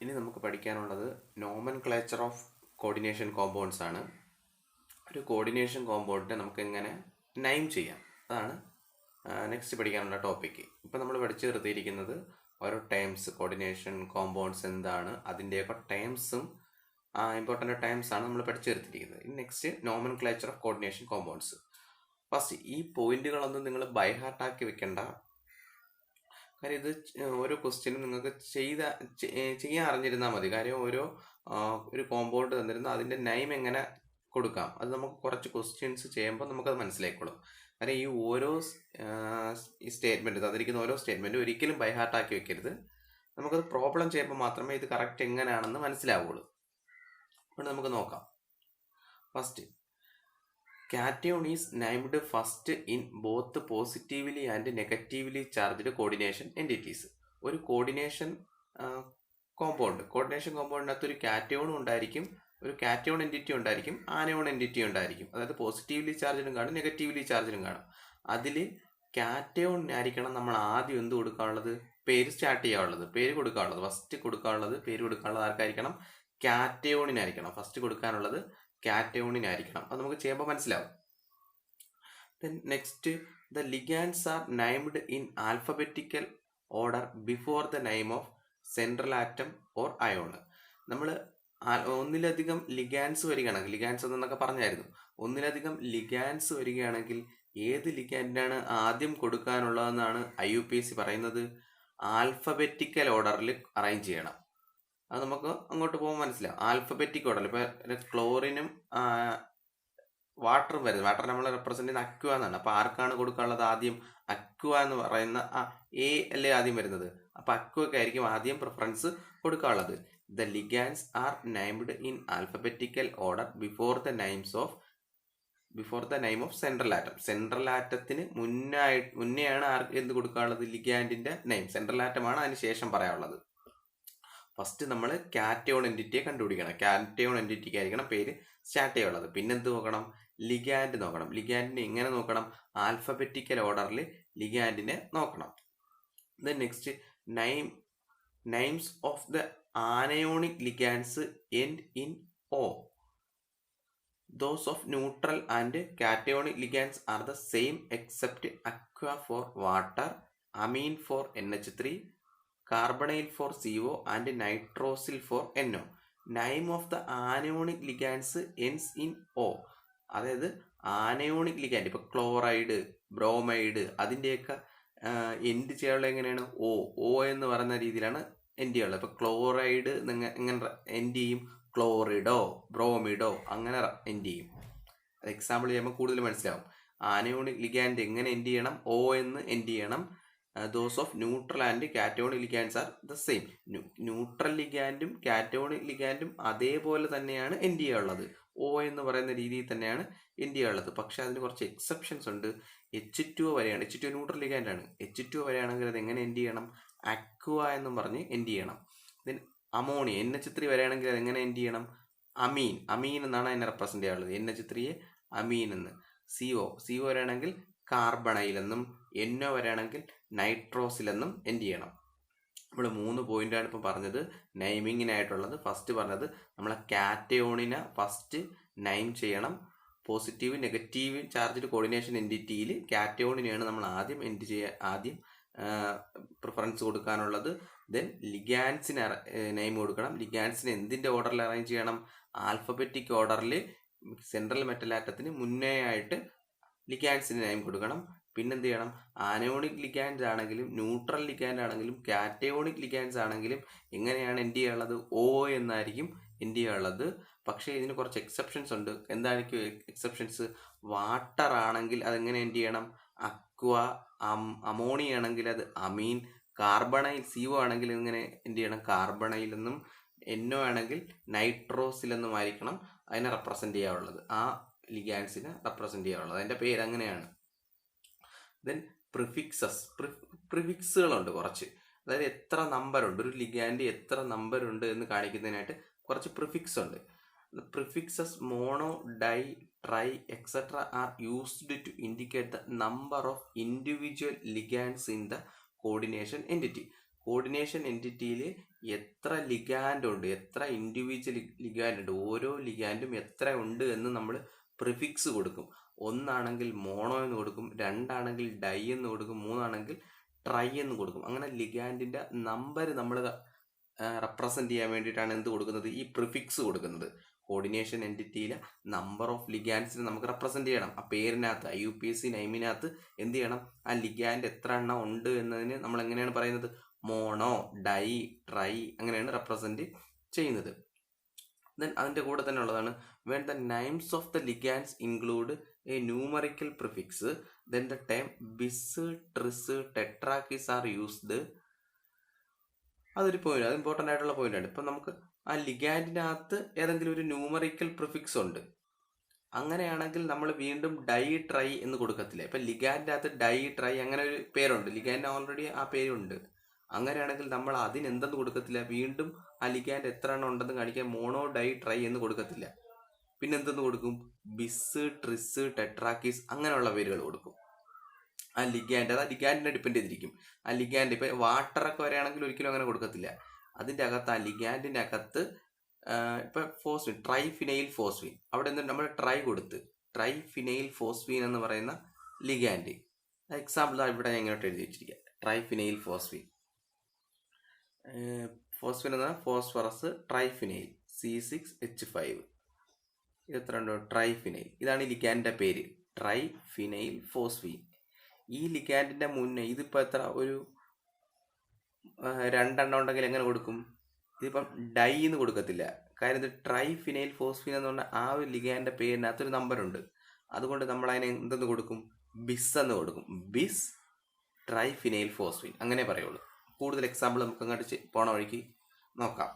ഇനി നമുക്ക് പഠിക്കാനുള്ളത് നോമൻക്ലേച്ചർ ഓഫ് കോർഡിനേഷൻ കോമ്പൗണ്ട്സ് ആണ്. ഒരു കോർഡിനേഷൻ കോമ്പൗണ്ടിനെ നമുക്ക് എങ്ങനെ നെയിം ചെയ്യാം, അതാണ് നെക്സ്റ്റ് പഠിക്കാനുള്ള ടോപ്പിക്ക്. ഇപ്പം നമ്മൾ പഠിച്ചു നിർത്തിയിരിക്കുന്നത് ഓരോ ടേംസ്, കോർഡിനേഷൻ കോമ്പൗണ്ട്സ് എന്താണ്, അതിൻ്റെയൊക്കെ ടേംസും ഇമ്പോർട്ടൻ്റ് ടേംസ് ആണ് നമ്മൾ പഠിച്ചു നിർത്തിയിരിക്കുന്നത്. ഇനി next nomenclature of coordination compounds. First ഈ പോയിന്റുകളൊന്നും നിങ്ങൾ ബൈഹാർട്ടാക്കി വെക്കേണ്ട. കാര്യം ഇത് ഓരോ ക്വസ്റ്റ്യനും നിങ്ങൾക്ക് ചെയ്യാൻ അറിഞ്ഞിരുന്നാൽ മതി. കാര്യം ഒരു കോമ്പൗണ്ട് തന്നിരുന്ന അതിൻ്റെ നെയിം എങ്ങനെ കൊടുക്കാം, അത് നമുക്ക് കുറച്ച് ക്വസ്റ്റ്യൻസ് ചെയ്യുമ്പോൾ നമുക്കത് മനസ്സിലായിക്കോളും. കാര്യം ഈ ഓരോ സ്റ്റേറ്റ്മെൻറ്റ് തന്നിരിക്കുന്ന ഓരോ സ്റ്റേറ്റ്മെൻറ്റും ഒരിക്കലും ബൈഹാർട്ടാക്കി വെക്കരുത്. നമുക്കത് പ്രോബ്ലം ചെയ്യുമ്പോൾ മാത്രമേ ഇത് കറക്റ്റ് എങ്ങനെയാണെന്ന് മനസ്സിലാവുള്ളൂ. അപ്പോൾ നമുക്ക് നോക്കാം. First, cation is named first in both positively and negatively charged coordination entities. ഒരു കോർഡിനേഷൻ കോമ്പൗണ്ടിനകത്ത് ഒരു കാറ്റയോണും ഉണ്ടായിരിക്കും, ഒരു കാറ്റയോൺ എൻറ്റിറ്റി ഉണ്ടായിരിക്കും, ആനയോൺ എൻറ്റിറ്റി ഉണ്ടായിരിക്കും. അതായത് പോസിറ്റീവ്ലി ചാർജിലും കാണും, നെഗറ്റീവ്ലി ചാർജിലും കാണും. അതിൽ കാറ്റയോണിനായിരിക്കണം നമ്മൾ ആദ്യം എന്ത് കൊടുക്കാനുള്ളത്, പേര് സ്റ്റാർട്ട് ചെയ്യാനുള്ളത്, പേര് കൊടുക്കാനുള്ളത്. ഫസ്റ്റ് പേര് കൊടുക്കാനുള്ളത് ആർക്കായിരിക്കണം? കാറ്റയോണിനായിരിക്കണം. ഫസ്റ്റ് കൊടുക്കാനുള്ളത് കാറ്റയോണിനായിരിക്കണം. അത് നമുക്ക് ചെയ്യുമ്പോൾ മനസ്സിലാവും. Then next, the ligands are named in alphabetical order before the name of central atom or ion. നമ്മൾ ഒന്നിലധികം ലിഗാൻസ് വരികയാണെങ്കിൽ, ലിഗാൻസ് എന്നൊക്കെ പറഞ്ഞായിരുന്നു, ഒന്നിലധികം ലിഗാൻസ് വരികയാണെങ്കിൽ ഏത് ലിഗാൻഡിനാണ് ആദ്യം കൊടുക്കാനുള്ളതെന്നാണ് IUPAC പറയുന്നത്. ആൽഫബറ്റിക്കൽ ഓർഡറിൽ അറേഞ്ച് ചെയ്യണം. അത് നമുക്ക് അങ്ങോട്ട് പോകുമ്പോൾ മനസ്സിലാവും. ആൽഫബറ്റിക് ഓർഡറിൽ ഇപ്പോൾ ക്ലോറിനും വാട്ടറും വരുന്നത്, വാട്ടർ നമ്മൾ റെപ്രസെന്റ് ചെയ്യുന്ന അക്വ എന്നാണ്. അപ്പോൾ ആർക്കാണ് കൊടുക്കാനുള്ളത് ആദ്യം? അക്വ എന്ന് പറയുന്ന എ അല്ലേ ആദ്യം വരുന്നത്. അപ്പോൾ അക്വയ്ക്ക് ആയിരിക്കും ആദ്യം പ്രിഫറൻസ് കൊടുക്കാനുള്ളത്. The ligands are named in alphabetical order before the name of central atom. Central ആറ്റത്തിന് മുന്നെയാണ് ആർക്ക് എന്ത് കൊടുക്കാനുള്ളത്? ലിഗാൻഡിന്റെ നെയിം. സെൻട്രൽ ആറ്റമാണ് അതിന് ശേഷം പറയാനുള്ളത്. ഫസ്റ്റ് നമ്മൾ കാറ്റയോൺ എൻറ്റിറ്റിയെ കണ്ടുപിടിക്കണം. കാറ്റയോൺ എൻറ്റിറ്റിക്ക് ആയിരിക്കണം പേര് സ്റ്റാർട്ട് ചെയ്യാനുള്ളത്. പിന്നെന്ത് നോക്കണം? ലിഗാൻഡ് നോക്കണം. ലിഗാൻഡിനെ എങ്ങനെ നോക്കണം? ആൽഫബറ്റിക്കൽ ഓർഡറിൽ ലിഗാൻഡിനെ നോക്കണം. Then next, names of the anionic ligands end in O. Those of neutral and cationic ligands are the same except aqua for water, amine for NH3, carbonyl for CO and nitrosyl for NO. Name of the anionic ligands ends in O. അതായത് anionic ligand, ഇപ്പോൾ chloride, bromide, അതിൻ്റെയൊക്കെ end ചെയ്യാനുള്ള എങ്ങനെയാണ്? O എന്ന് പറയുന്ന രീതിയിലാണ് end ചെയ്യാനുള്ളത്. ഇപ്പോൾ ക്ലോറൈഡ് എങ്ങനെ എൻഡ് ചെയ്യും? ക്ലോറിഡോ, ബ്രോമിഡോ, അങ്ങനെ എൻഡ് ചെയ്യും. അത് എക്സാമ്പിൾ ചെയ്യുമ്പോൾ കൂടുതൽ മനസ്സിലാവും. ആനയോണിക് ലിഗാൻഡ് എങ്ങനെ എൻഡ് ചെയ്യണം? O എന്ന് എൻഡ് ചെയ്യണം. Those of neutral and cationic ligands are the same. Neutral ലിഗാൻഡും കാറ്റോണിക് ലിഗാൻഡും അതേപോലെ തന്നെയാണ് എൻഡ് ചെയ്യാനുള്ളത്. O എന്ന് പറയുന്ന രീതിയിൽ തന്നെയാണ് എൻഡ് ചെയ്യാനുള്ളത്. പക്ഷെ അതിന് കുറച്ച് എക്സെപ്ഷൻസ് ഉണ്ട്. H2O വരെയാണ്. H2O neutral ലിഗാൻഡാണ്. H2O വരെയാണെങ്കിൽ അത് എങ്ങനെ എൻഡ് ചെയ്യണം? അക്വ എന്നും പറഞ്ഞ് എൻഡ് ചെയ്യണം. ദെൻ അമോണിയ, NH3 വരെയാണെങ്കിൽ അത് എങ്ങനെ എൻഡ് ചെയ്യണം? അമീൻ എന്നാണ് അതിനെ റെപ്രസെന്റ് ചെയ്യാനുള്ളത്. NH3യെ അമീൻ എന്ന്. CO വരെയാണെങ്കിൽ കാർബണൈൽ എന്നും, NO വരെയാണെങ്കിൽ നൈട്രോസിൽ എന്നും എൻഡ് ചെയ്യണം. നമ്മൾ 3 പോയിന്റാണ് ഇപ്പം പറഞ്ഞത് നെയിമിങ്ങിനായിട്ടുള്ളത്. ഫസ്റ്റ് പറഞ്ഞത് നമ്മളെ കാറ്റയോണിനെ ഫസ്റ്റ് നെയിം ചെയ്യണം. പോസിറ്റീവ് നെഗറ്റീവ് ചാർജ്ഡ് കോർഡിനേഷൻ എൻറ്റിറ്റിയിൽ കാറ്റയോണിനെയാണ് നമ്മൾ ആദ്യം പ്രിഫറൻസ് കൊടുക്കാനുള്ളത്. ദെൻ ലിഗാൻസിന് നെയിം കൊടുക്കണം. ലിഗാൻസിന് എന്തിൻ്റെ ഓർഡറിൽ അറേഞ്ച് ചെയ്യണം? ആൽഫബറ്റിക് ഓർഡറിൽ സെൻട്രൽ മെറ്റൽ ആറ്റത്തിന് മുന്നേ ആയിട്ട് ലിഗാൻസിന് നെയിം കൊടുക്കണം. പിന്നെന്ത് ചെയ്യണം? ആനയോണിക് ലിഗാൻഡ്സ് ആണെങ്കിലും ന്യൂട്രൽ ലിഗാൻഡ് ആണെങ്കിലും കാറ്റയോണിക് ലിഗാൻഡ്സ് ആണെങ്കിലും എങ്ങനെയാണ് എൻഡ് ചെയ്യാനുള്ളത്? O എന്നായിരിക്കും എൻഡ് ചെയ്യാനുള്ളത്. പക്ഷേ ഇതിന് കുറച്ച് എക്സെപ്ഷൻസ് ഉണ്ട്. എന്തായിരിക്കും എക്സെപ്ഷൻസ്? വാട്ടർ ആണെങ്കിൽ അതെങ്ങനെ എൻഡ് ചെയ്യണം? അക്വ. അമോണിയ ആണെങ്കിൽ അത് അമീൻ. കാർബണൈൽ, CO ആണെങ്കിൽ എങ്ങനെ എൻഡ് ചെയ്യണം? കാർബണൈൽ എന്നും. NO ആണെങ്കിൽ നൈട്രോസിൽ എന്നും ആയിരിക്കണം അതിനെ റെപ്രസെന്റ് ചെയ്യാനുള്ളത്. ആ ലിഗാൻസിനെ റെപ്രസെന്റ് ചെയ്യാനുള്ളത്. അതിൻ്റെ പേര് അങ്ങനെയാണ്. ദെൻ പ്രിഫിക്സുകളുണ്ട് കുറച്ച്. അതായത് എത്ര നമ്പർ ഉണ്ട്, ഒരു ലിഗാൻഡ് എത്ര നമ്പർ ഉണ്ട് എന്ന് കാണിക്കുന്നതിനായിട്ട് കുറച്ച് പ്രിഫിക്സ് ഉണ്ട്. Prefixes mono, di, tri etcetera are used to indicate the number of individual ligands in the coordination entity. Coordination എൻറ്റിറ്റിയിൽ എത്ര ലിഗാൻഡ് ഉണ്ട്, എത്ര ഇൻഡിവിജ്വൽ ലിഗാൻഡ് ഉണ്ട്, ഓരോ ലിഗാൻഡും എത്ര ഉണ്ട് എന്ന് നമ്മൾ പ്രിഫിക്സ് കൊടുക്കും. ഒന്നാണെങ്കിൽ മോണോ എന്ന് കൊടുക്കും, രണ്ടാണെങ്കിൽ ഡൈ എന്ന് കൊടുക്കും, മൂന്നാണെങ്കിൽ ട്രൈ എന്ന് കൊടുക്കും. അങ്ങനെ ലിഗാൻഡിന്റെ നമ്പർ നമ്മൾ റെപ്രസെന്റ് ചെയ്യാൻ വേണ്ടിയിട്ടാണ് എന്ത് കൊടുക്കുന്നത്, ഈ പ്രിഫിക്സ് കൊടുക്കുന്നത്. കോർഡിനേഷൻ എൻറ്റിറ്റിയിലെ നമ്പർ ഓഫ് ലിഗാൻഡ്സിനെ നമുക്ക് റെപ്രസെന്റ് ചെയ്യണം. ആ പേരിനകത്ത് IUPAC നെയിമിനകത്ത് എന്ത് ചെയ്യണം, ആ ലിഗാൻഡ് എത്ര എണ്ണം ഉണ്ട് എന്നതിന് നമ്മൾ എങ്ങനെയാണ് പറയുന്നത്, മോണോ, ഡൈ, ട്രൈ അങ്ങനെയാണ് റെപ്രസെന്റ് ചെയ്യുന്നത്. ദെൻ അതിൻ്റെ കൂടെ തന്നെ ഉള്ളതാണ് when the names of the ligands include a numerical prefix then the term bis, tris, tetrakis are used. അതൊരു പോയിന്റ്, അത് ഇമ്പോർട്ടൻ്റ് ആയിട്ടുള്ള പോയിന്റ് ആണ്. ഇപ്പം നമുക്ക് ആ ലിഗാൻഡിനകത്ത് ഏതെങ്കിലും ഒരു ന്യൂമറിക്കൽ പ്രിഫിക്സ് ഉണ്ട്, അങ്ങനെയാണെങ്കിൽ നമ്മൾ വീണ്ടും ഡൈ, ട്രൈ എന്ന് കൊടുക്കത്തില്ല. ഇപ്പം ലിഗാൻഡിനകത്ത് ഡൈ, ട്രൈ അങ്ങനെ ഒരു പേരുണ്ട്, ലിഗാൻഡ് ഓൾറെഡി ആ പേരുണ്ട്. അങ്ങനെയാണെങ്കിൽ നമ്മൾ അതിനെന്തെന്ന് കൊടുക്കത്തില്ല, വീണ്ടും ആ ലിഗാൻഡ് എത്ര എണ്ണം ഉണ്ടെന്ന് കാണിക്കാൻ മോണോ, ഡൈ, ട്രൈ എന്ന് കൊടുക്കത്തില്ല. പിന്നെ എന്തെന്ന് കൊടുക്കും, ബിസ്, ട്രിസ്, ടെട്രാക്കിസ് അങ്ങനെയുള്ള പേരുകൾ കൊടുക്കും. ആ ലിഗാൻഡ്, അത് ആ ലിഗാൻഡിനെ ഡിപ്പെൻഡ് ചെയ്തിരിക്കും. ആ ലിഗാൻഡ് ഇപ്പം വാട്ടറൊക്കെ വരെയാണെങ്കിൽ ഒരിക്കലും അങ്ങനെ കൊടുക്കത്തില്ല. അതിൻ്റെ അകത്ത്, ആ ലിഗാൻഡിൻ്റെ അകത്ത് ഇപ്പം ഫോസ്ഫീൻ, ട്രൈഫിനൈൽ ഫോസ്ഫീൻ, അവിടെ നിന്ന് നമ്മൾ ട്രൈ കൊടുത്ത് ട്രൈഫിനൈൽ ഫോസ്ഫീൻ എന്ന് പറയുന്ന ലിഗാൻഡ് എക്സാമ്പിൾ ഇവിടെ ഞാൻ ഇങ്ങോട്ട് എഴുതി വെച്ചിരിക്കുക. ട്രൈഫിനൈൽ ഫോസ്ഫീൻ, ഫോസ്ഫീൻ എന്ന് പറഞ്ഞാൽ ഫോസ്ഫറസ് ട്രൈഫിനൈൽ C6H5, ഇത് എത്ര ഉണ്ടോ, ട്രൈഫിനൈൽ. ഇതാണ് ഈ ലിഗാൻഡിൻ്റെ പേര്, ട്രൈഫിനൈൽ ഫോസ്ഫീൻ. ഈ ലിഗാൻഡിൻ്റെ മുന്നേ ഇതിപ്പോൾ എത്ര, ഒരു 2 എണ്ണം ഉണ്ടെങ്കിൽ എങ്ങനെ കൊടുക്കും, ഇതിപ്പം ഡൈ എന്ന് കൊടുക്കത്തില്ല. കാര്യം ഇത് ട്രൈഫിനൈൽ ഫോസ്ഫീൻ എന്ന് പറഞ്ഞാൽ ആ ഒരു ലിഗാൻഡിൻ്റെ പേരിനകത്തൊരു നമ്പറുണ്ട്. അതുകൊണ്ട് നമ്മൾ അതിനെ എന്തെന്ന് കൊടുക്കും, ബിസ് എന്ന് കൊടുക്കും. ബിസ് ട്രൈഫിനൈൽ ഫോസ്ഫീൻ അങ്ങനെ പറയുള്ളൂ. കൂടുതൽ എക്സാമ്പിൾ നമുക്ക് അങ്ങോട്ട് പോണ വഴിക്ക് നോക്കാം.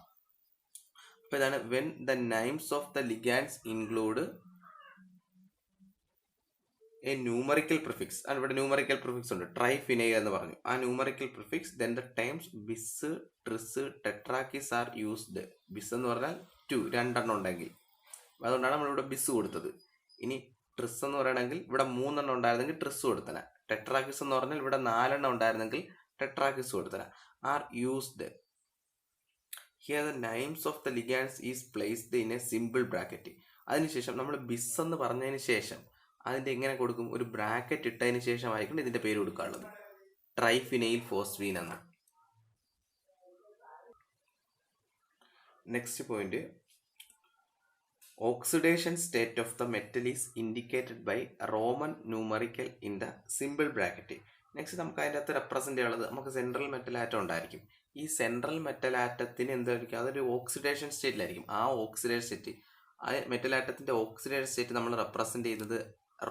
അപ്പോൾ ഇതാണ് when the names of the ligands include a numerical prefix. ഇവിടെ ന്യൂമറിക്കൽ പ്രിഫിക്സ് ഉണ്ട്, ട്രൈഫിനൈൽ എന്ന് പറഞ്ഞു. ആ numerical prefix then the times bis, tris, tetrakis are used. Bis എന്ന് പറഞ്ഞാൽ 2 2 ഉണ്ടെങ്കിൽ, അതുകൊണ്ടാണ് നമ്മളിവിടെ ബിസ് കൊടുത്തത്. ഇനി ട്രിസ് എന്ന് പറയണമെങ്കിൽ ഇവിടെ 3 എണ്ണം ഉണ്ടായിരുന്നെങ്കിൽ ട്രിസ് കൊടുത്തന. ടെട്രാക്കിസ് എന്ന് പറഞ്ഞാൽ ഇവിടെ 4 എണ്ണം ഉണ്ടായിരുന്നെങ്കിൽ ടെട്രാക്കിസ് കൊടുത്തന. Are used. Here the names of the ligands is placed in a simple bracket. അതിനുശേഷം നമ്മൾ ബിസ് എന്ന് പറഞ്ഞതിന് ശേഷം അതിൻ്റെ എങ്ങനെ കൊടുക്കും, ഒരു ബ്രാക്കറ്റ് ഇട്ടതിന് ശേഷമായിരിക്കും ഇതിൻ്റെ പേര് കൊടുക്കാനുള്ളത്, ട്രൈഫിനൈൽ ഫോസ്ഫീൻ എന്ന്. Next point, oxidation state of the metal is indicated by Roman numerical in the simple bracket. Next നമുക്ക് അതിൻ്റെ അകത്ത് റെപ്രസെൻ്റ് ചെയ്യുന്നത്, നമുക്ക് സെൻട്രൽ മെറ്റൽ ആറ്റം ഉണ്ടായിരിക്കും. ഈ സെൻട്രൽ മെറ്റൽ ആറ്റത്തിന് എന്തായിരിക്കും, അതൊരു ഓക്സിഡേഷൻ സ്റ്റേറ്റിലായിരിക്കും. ആ ഓക്സിഡേഷൻ സ്റ്റേറ്റ്, ആ മെറ്റൽ ആറ്റത്തിൻ്റെ ഓക്സിഡേഷൻ സ്റ്റേറ്റ് നമ്മൾ റെപ്രസെൻ്റ് ചെയ്യുന്നത്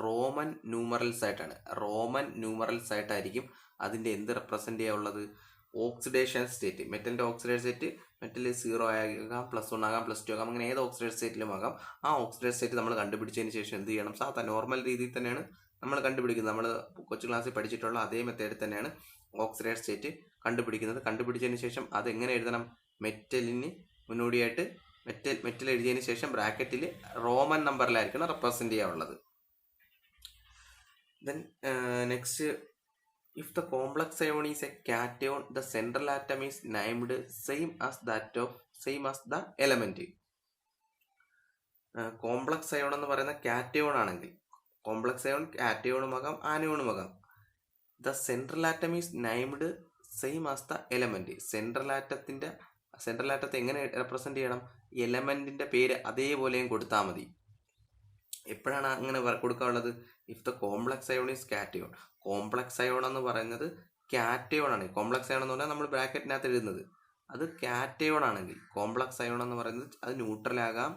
റോമൻ ന്യൂമറൽസ് ആയിട്ടാണ്. റോമൻ ന്യൂമറൽസ് ആയിട്ടായിരിക്കും അതിൻ്റെ എന്ത് റെപ്രസെൻ്റ് ചെയ്യാനുള്ളത്, ഓക്സിഡേഷൻ സ്റ്റേറ്റ്. മെറ്റലിൻ്റെ ഓക്സിഡേഷൻ സ്റ്റേറ്റ്, മെറ്റൽ 0 ആകാം, +1 ആകാം, +2 ആകാം, അങ്ങനെ ഏത് ഓക്സിഡേഷൻ സ്റ്റേറ്റിലും ആകാം. ആ ഓക്സിഡേഷൻ സ്റ്റേറ്റ് നമ്മൾ കണ്ടുപിടിച്ചതിന് ശേഷം എന്ത് ചെയ്യണം, സാധാരണ നോർമൽ രീതിയിൽ തന്നെയാണ് നമ്മൾ കണ്ടുപിടിക്കുന്നത്. നമ്മൾ കൊച്ചു ക്ലാസ്സിൽ പഠിച്ചിട്ടുള്ള അതേ മെത്തേഡിൽ തന്നെയാണ് ഓക്സിഡേഷൻ സ്റ്റേറ്റ് കണ്ടുപിടിക്കുന്നത്. കണ്ടുപിടിച്ചതിന് ശേഷം അത് എങ്ങനെ എഴുതണം, മെറ്റലിന് മുന്നോടിയായിട്ട് മെറ്റൽ എഴുതിയതിന് ശേഷം ബ്രാക്കറ്റിൽ റോമൻ നമ്പറിലായിരിക്കണം റെപ്രസെൻ്റ് ചെയ്യാനുള്ളത്. Then next, if the complex ion is a cation, the central atom is named same as the element. Complex ion എന്ന് പറയുന്ന കാറ്റയോൺ ആണെങ്കിൽ, കോംപ്ലക്സ് അയോൺ കാറ്റയോണും ആകാം ആനയോണും ആകാം. The central atom is named same as the element. Central ആറ്റത്തെ എങ്ങനെ represent ചെയ്യണം, എലമെന്റിന്റെ പേര് അതേപോലെയും കൊടുത്താൽ മതി. എപ്പോഴാണ് അങ്ങനെ കൊടുക്കാനുള്ളത്, if the complex ion is cation. Complex ion എന്ന് പറയുന്നത് കാറ്റയോൺ ആണ്. കോംപ്ലക്സ് അയോൺ എന്ന് പറഞ്ഞാൽ നമ്മൾ ബ്രാക്കറ്റിനകത്ത് എഴുതുന്നത്, അത് കാറ്റയോൺ ആണെങ്കിൽ, കോംപ്ലക്സ് അയോൺ എന്ന് പറയുന്നത് അത് ന്യൂട്രൽ ആകാം,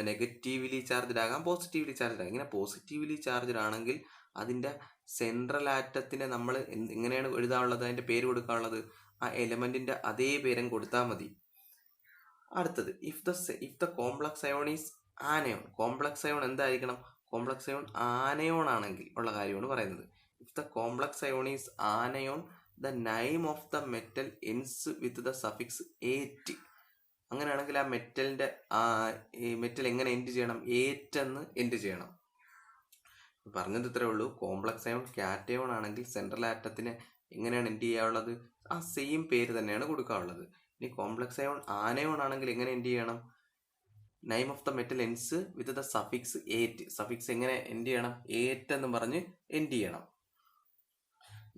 നെഗറ്റീവ്ലി ചാർജ്ഡ് ആകാം, പോസിറ്റീവ്ലി ചാർജ്ഡ് ആകാം. ഇങ്ങനെ പോസിറ്റീവ്ലി ചാർജ്ഡ് ആണെങ്കിൽ അതിൻ്റെ സെൻട്രൽ ആറ്റത്തിനെ നമ്മൾ എങ്ങനെയാണ് എഴുതാനുള്ളത്, അതിൻ്റെ പേര് കൊടുക്കാനുള്ളത് ആ എലമെന്റിന്റെ അതേ പേരും കൊടുത്താൽ മതി. അടുത്തത്, if the complex ion is anion. Complex ion എന്തായിരിക്കണം, കോംപ്ലക്സ് അയോൺ ആനയോൺ ആണെങ്കിൽ ഉള്ള കാര്യമാണ് പറയുന്നത്. If the complex ion is anion the name of the metal ends with the suffix ഏറ്റ്. അങ്ങനെയാണെങ്കിൽ ആ മെറ്റൽ എങ്ങനെ എൻഡ് ചെയ്യണം, ഏറ്റ് എന്ന് എൻഡ് ചെയ്യണം. പറഞ്ഞത് ഇത്രേ ഉള്ളൂ. കോംപ്ലക്സ് അയോൺ കാറ്റയോൺ ആണെങ്കിൽ സെൻട്രൽ ആറ്റത്തിന് എങ്ങനെയാണ് എൻഡ് ചെയ്യാനുള്ളത്, ആ സെയിം പേര് തന്നെയാണ് കൊടുക്കാനുള്ളത്. ഇനി കോംപ്ലക്സ് അയോൺ ആനയോൺ ആണെങ്കിൽ എങ്ങനെ എൻഡ് ചെയ്യണം? Name of the metal ends with the suffix ate. Suffix എങ്ങനെ എൻഡ് ചെയ്യണം? ഏറ്റ് എന്ന് പറഞ്ഞ് എൻഡ് ചെയ്യണം.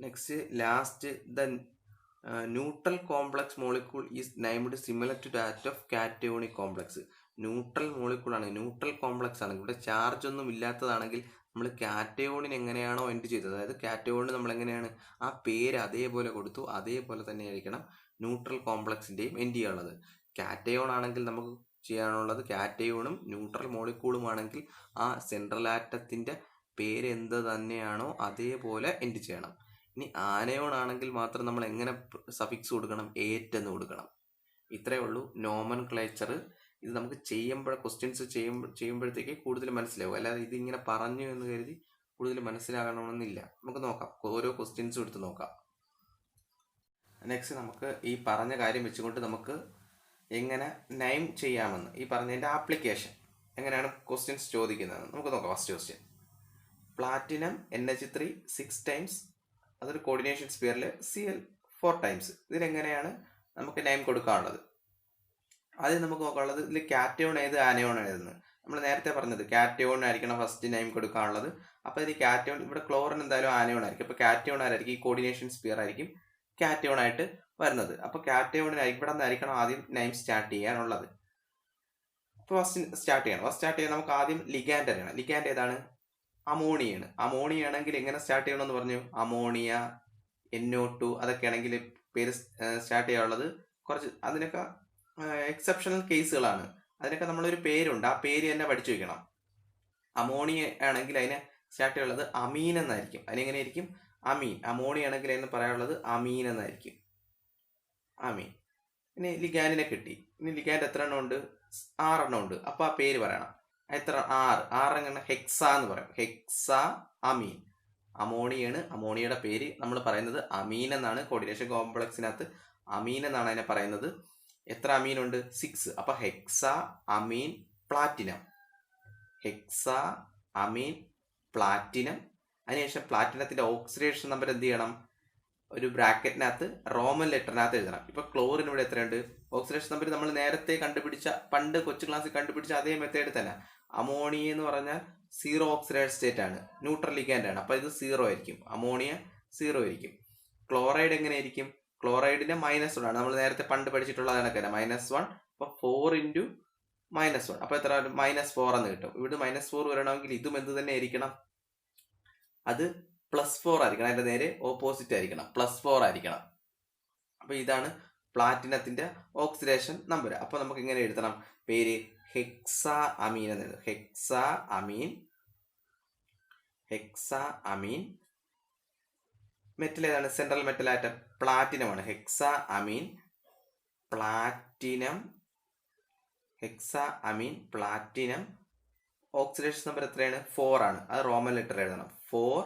Next last the neutral complex molecule is named similar to that of cationic complex. Neutral molecule ആണ്, neutral complex ആണ്. ഇവിടെ charge ഒന്നും ഇല്ലാത്തതാണെങ്കിൽ നമ്മൾ കാറ്റയോണിന് എങ്ങനെയാണോ എൻഡ് ചെയ്തത്, അതായത് കാറ്റയോണിന് നമ്മൾ എങ്ങനെയാണ് ആ പേര് അതേപോലെ കൊടുത്തു, അതേപോലെ തന്നെ ആയിരിക്കണം ന്യൂട്രൽ കോംപ്ലക്സിൻ്റെയും എൻഡ് ചെയ്യാനുള്ളത്. കാറ്റയോൺ ആണെങ്കിൽ നമുക്ക് ചെയ്യാനുള്ളത് കാറ്റയോണും ന്യൂട്രൽ മോളിക്യൂളും ആണെങ്കിൽ ആ സെൻട്രൽ ആറ്റത്തിൻ്റെ പേര് എന്ത് തന്നെയാണോ അതേപോലെ എൻഡ് ചെയ്യണം. ഇനി ആനയോൺ ആണെങ്കിൽ മാത്രം നമ്മൾ എങ്ങനെ സഫിക്സ് കൊടുക്കണം? ഏറ്റ് എന്ന് കൊടുക്കണം. ഇത്രയേ ഉള്ളൂ നോമൻ ക്ലേച്ചർ. ഇത് നമുക്ക് ക്വസ്റ്റ്യൻസ് ചെയ്യുമ്പോഴത്തേക്ക് കൂടുതൽ മനസ്സിലാവും. അല്ലാതെ ഇതിങ്ങനെ പറഞ്ഞു എന്ന് കരുതി കൂടുതൽ മനസ്സിലാകണമെന്നില്ല. നമുക്ക് നോക്കാം, ഓരോ ക്വസ്റ്റ്യൻസും എടുത്ത് നോക്കാം. നെക്സ്റ്റ് നമുക്ക് ഈ പറഞ്ഞ കാര്യം വെച്ചുകൊണ്ട് നമുക്ക് എങ്ങനെ നെയിം ചെയ്യാമെന്ന്, ഈ പറഞ്ഞതിൻ്റെ ആപ്ലിക്കേഷൻ എങ്ങനെയാണ് ക്വസ്റ്റ്യൻസ് ചോദിക്കുന്നത് നമുക്ക് നോക്കാം. First question, platinum NH3 6 times, അതൊരു കോർഡിനേഷൻ സ്പിയറിൽ Cl 4 ടൈംസ്. ഇതിലെങ്ങനെയാണ് നമുക്ക് നെയിം കൊടുക്കാനുള്ളത്? ആദ്യം നമുക്ക് നോക്കാനുള്ളത് ഇതിൽ കാറ്റയോൺ ഏത് ആനയോൺ ഏതെന്ന്. നമ്മൾ നേരത്തെ പറഞ്ഞത് കാറ്റയോൺ ആയിരിക്കണം ഫസ്റ്റ് നെയിം കൊടുക്കാനുള്ളത്. അപ്പോൾ ഇതിൽ കാറ്റയോൺ, ഇവിടെ ക്ലോറിൻ എന്തായാലും ആനയോൺ ആയിരിക്കും. അപ്പോൾ കാറ്റയോൺ ആയിരിക്കും, ഈ കോർഡിനേഷൻ സ്പിയർ ആയിരിക്കും കാറ്റയോൺ ആയിട്ട് വരുന്നത്. അപ്പോൾ കാറ്റയോണിനായിരിക്കും ഇവിടെ നിന്നായിരിക്കണം ആദ്യം നെയിം സ്റ്റാർട്ട് ചെയ്യാനുള്ളത്. അപ്പോൾ ഫസ്റ്റ് സ്റ്റാർട്ട് ചെയ്യാൻ നമുക്ക് ആദ്യം ലിഗാൻഡ് അറിയണം. ലിഗാൻഡ് ഏതാണ്? അമോണിയാണ്. അമോണിയ ആണെങ്കിൽ എങ്ങനെ സ്റ്റാർട്ട് ചെയ്യണമെന്ന് പറഞ്ഞു? അമോണിയ, NO2 അതൊക്കെ ആണെങ്കിൽ പേര് സ്റ്റാർട്ട് ചെയ്യാനുള്ളത് കുറച്ച് അതിനൊക്കെ എക്സെപ്ഷണൽ കേസുകളാണ്. അതിനൊക്കെ നമ്മളൊരു പേരുണ്ട്, ആ പേര് തന്നെ പഠിച്ചു വയ്ക്കണം. അമോണിയ ആണെങ്കിൽ അതിനെ സ്റ്റാർട്ട് ചെയ്യാനുള്ളത് അമീൻ എന്നായിരിക്കും. അതിനെങ്ങനെയായിരിക്കും? അമീൻ. അമോണിയ ആണെങ്കിൽ അതിന് പറയാനുള്ളത് അമീൻ എന്നായിരിക്കും, അമീൻ. ഇനി ലിഗാൻഡിനെ കിട്ടി. ഇനി ലിഗാൻഡ് എത്ര എണ്ണം ഉണ്ട്? 6 എണ്ണം ഉണ്ട്. അപ്പോൾ ആ പേര് പറയണം. എത്ര? 6 എങ്ങനെ? ഹെക്സ എന്ന് പറയും. ഹെക്സ അമീൻ. അമോണിയാണ്, അമോണിയയുടെ പേര് നമ്മൾ പറയുന്നത് അമീൻ എന്നാണ്. കോർഡിനേഷൻ കോംപ്ലക്സിനകത്ത് അമീൻ എന്നാണ് അതിനെ പറയുന്നത്. എത്ര അമീൻ ഉണ്ട്? 6. അപ്പൊ ഹെക്സ അമീൻ പ്ലാറ്റിനം. ഹെക്സ അമീൻ പ്ലാറ്റിനം. അതിനുശേഷം പ്ലാറ്റിനത്തിന്റെ ഓക്സിഡേഷൻ നമ്പർ എന്ത് ചെയ്യണം? ഒരു ബ്രാക്കറ്റിനകത്ത് റോമൻ ലെറ്ററിനകത്ത് എഴുതണം. ഇപ്പൊ ക്ലോറിൻ ഇവിടെ എത്രയുണ്ട്? ഓക്സിഡേഷൻ നമ്പർ നമ്മൾ നേരത്തെ കണ്ടുപിടിച്ച, പണ്ട് കൊച്ചു ക്ലാസ്സിൽ കണ്ടുപിടിച്ച അതേ മെത്തേഡ് തന്നെ. അമോണിയ എന്ന് പറഞ്ഞാൽ 0 ഓക്സിഡൈഡ് സ്റ്റേറ്റ് ആണ്, ന്യൂട്രൽ ലിഗാൻഡ് ആണ്. അപ്പൊ ഇത് 0 ആയിരിക്കും, അമോണിയ 0 ആയിരിക്കും. ക്ലോറൈഡ് എങ്ങനെയായിരിക്കും? ക്ലോറൈഡിന്റെ -1 ആണ്, നമ്മൾ നേരത്തെ പണ്ട് പഠിച്ചിട്ടുള്ള കണക്കല്ല, -1. അപ്പൊ 4 × -1, അപ്പൊ എത്ര? -4 എന്ന് കിട്ടും. ഇവിടെ -4 വരണമെങ്കിൽ ഇതും എന്ത് തന്നെ ആയിരിക്കണം? അത് +4 ആയിരിക്കണം. അതിന്റെ നേരെ ഓപ്പോസിറ്റ് ആയിരിക്കണം, +4 ആയിരിക്കണം. അപ്പൊ ഇതാണ് പ്ലാറ്റിനത്തിന്റെ ഓക്സിഡേഷൻ നമ്പർ. അപ്പൊ നമുക്ക് ഇങ്ങനെ എഴുതണം പേര്? ഹെക്സ അമീൻ എന്ന് എഴുതും. ഹെക്സ അമീൻ. ഹെക്സ അമീൻ. മെറ്റൽ ഏതാണ്? സെൻട്രൽ മെറ്റൽ ആറ്റം പ്ലാറ്റിനം ആണ്. ഹെക്സ അമീൻ പ്ലാറ്റിനം. ഹെക്സ അമീൻ പ്ലാറ്റിനം. ഓക്സിഡേഷൻ നമ്പർ എത്രയാണ്? 4 ആണ്. അത് റോമൻ ലെറ്റർ എഴുതണം, 4.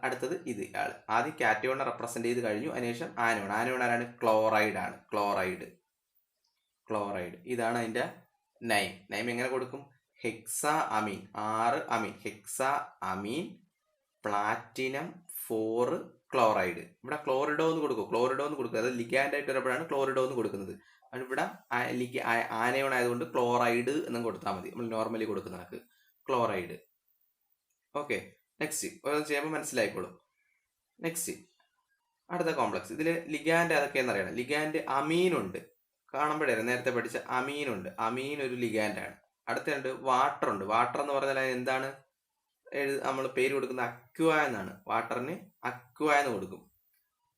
അടുത്തത് ഇത് ആള്. ആദ്യം കാറ്റയോണിനെ റെപ്രസെന്റ് ചെയ്ത് കഴിഞ്ഞു. അതിനുശേഷം ആനോൺ. ആനോൺ ആരാണ്? ക്ലോറൈഡ് ആണ്. ക്ലോറൈഡ്. ക്ലോറൈഡ്. ഇതാണ് അതിന്റെ നെയിം. നെയിം എങ്ങനെ കൊടുക്കും? ഹെക്സ അമീൻ. 6 അമീൻ. ഹെക്സ അമീൻ പ്ലാറ്റിനം 4 ക്ലോറൈഡ്. ഇവിടെ ക്ലോറിഡോ എന്ന് കൊടുക്കും. ക്ലോറിഡോ എന്ന് കൊടുക്കുക, അത് ലിഗാൻഡ് ആയിട്ട് വരുമ്പോഴാണ് ക്ലോറിഡോ എന്ന് കൊടുക്കുന്നത്. ഇവിടെ ആനയോൺ ആയതുകൊണ്ട് ക്ലോറൈഡ് എന്നും കൊടുത്താൽ മതി, നമ്മൾ നോർമലി കൊടുക്കുന്ന കണക്ക് ക്ലോറൈഡ്. ഓക്കെ, നെക്സ്റ്റ് ഓരോ ചെയ്യുമ്പോൾ മനസ്സിലായിക്കോളും. നെക്സ്റ്റ് അടുത്ത കോംപ്ലക്സ്. ഇതിൽ ലിഗാൻഡ് അതൊക്കെയെന്ന് അറിയണം. ലിഗാൻഡ് അമീൻ ഉണ്ട്, കാണുമ്പോഴേ നേരത്തെ പഠിച്ച അമീൻ ഉണ്ട്. അമീൻ ഒരു ലിഗാൻഡ് ആണ്. അടുത്തുണ്ട് വാട്ടർ ഉണ്ട്. വാട്ടർ എന്ന് പറഞ്ഞാൽ എന്താണ്? നമ്മൾ പേര് കൊടുക്കുന്ന അക്വ എന്നാണ്. വാട്ടറിന് അക്വ എന്ന് കൊടുക്കും.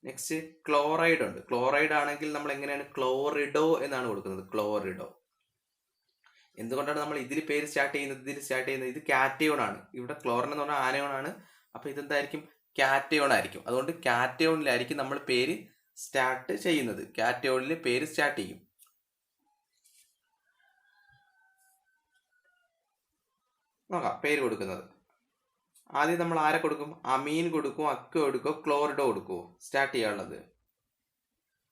നെക്സ്റ്റ് ക്ലോറൈഡ് ഉണ്ട്. ക്ലോറൈഡ് ആണെങ്കിൽ നമ്മൾ എങ്ങനെയാണ്? ക്ലോറിഡോ എന്നാണ് കൊടുക്കുന്നത്, ക്ലോറിഡോ. എന്തുകൊണ്ടാണ് നമ്മൾ ഇതിൽ പേര് സ്റ്റാർട്ട് ചെയ്യുന്നത്? ഇതിൽ സ്റ്റാർട്ട് ചെയ്യുന്നത് ഇത് കാറ്റയോൺ ആണ്. ഇവിടെ ക്ലോറിൻ എന്ന് പറഞ്ഞാൽ ആനയോൺ ആണ്. അപ്പൊ ഇതെന്തായിരിക്കും? കാറ്റയോൺ ആയിരിക്കും. അതുകൊണ്ട് കാറ്റയോണിലായിരിക്കും നമ്മൾ പേര് സ്റ്റാർട്ട് ചെയ്യുന്നത്. കാറ്റയോണിൽ പേര് സ്റ്റാർട്ട് ചെയ്യും. നോക്കാം പേര് കൊടുക്കുന്നത്. ആദ്യം നമ്മൾ ആരെ കൊടുക്കും? അമീൻ കൊടുക്കും, അക്വ കൊടുക്കോ, ക്ലോറിഡോ കൊടുക്കുമോ സ്റ്റാർട്ട് ചെയ്യാനുള്ളത്?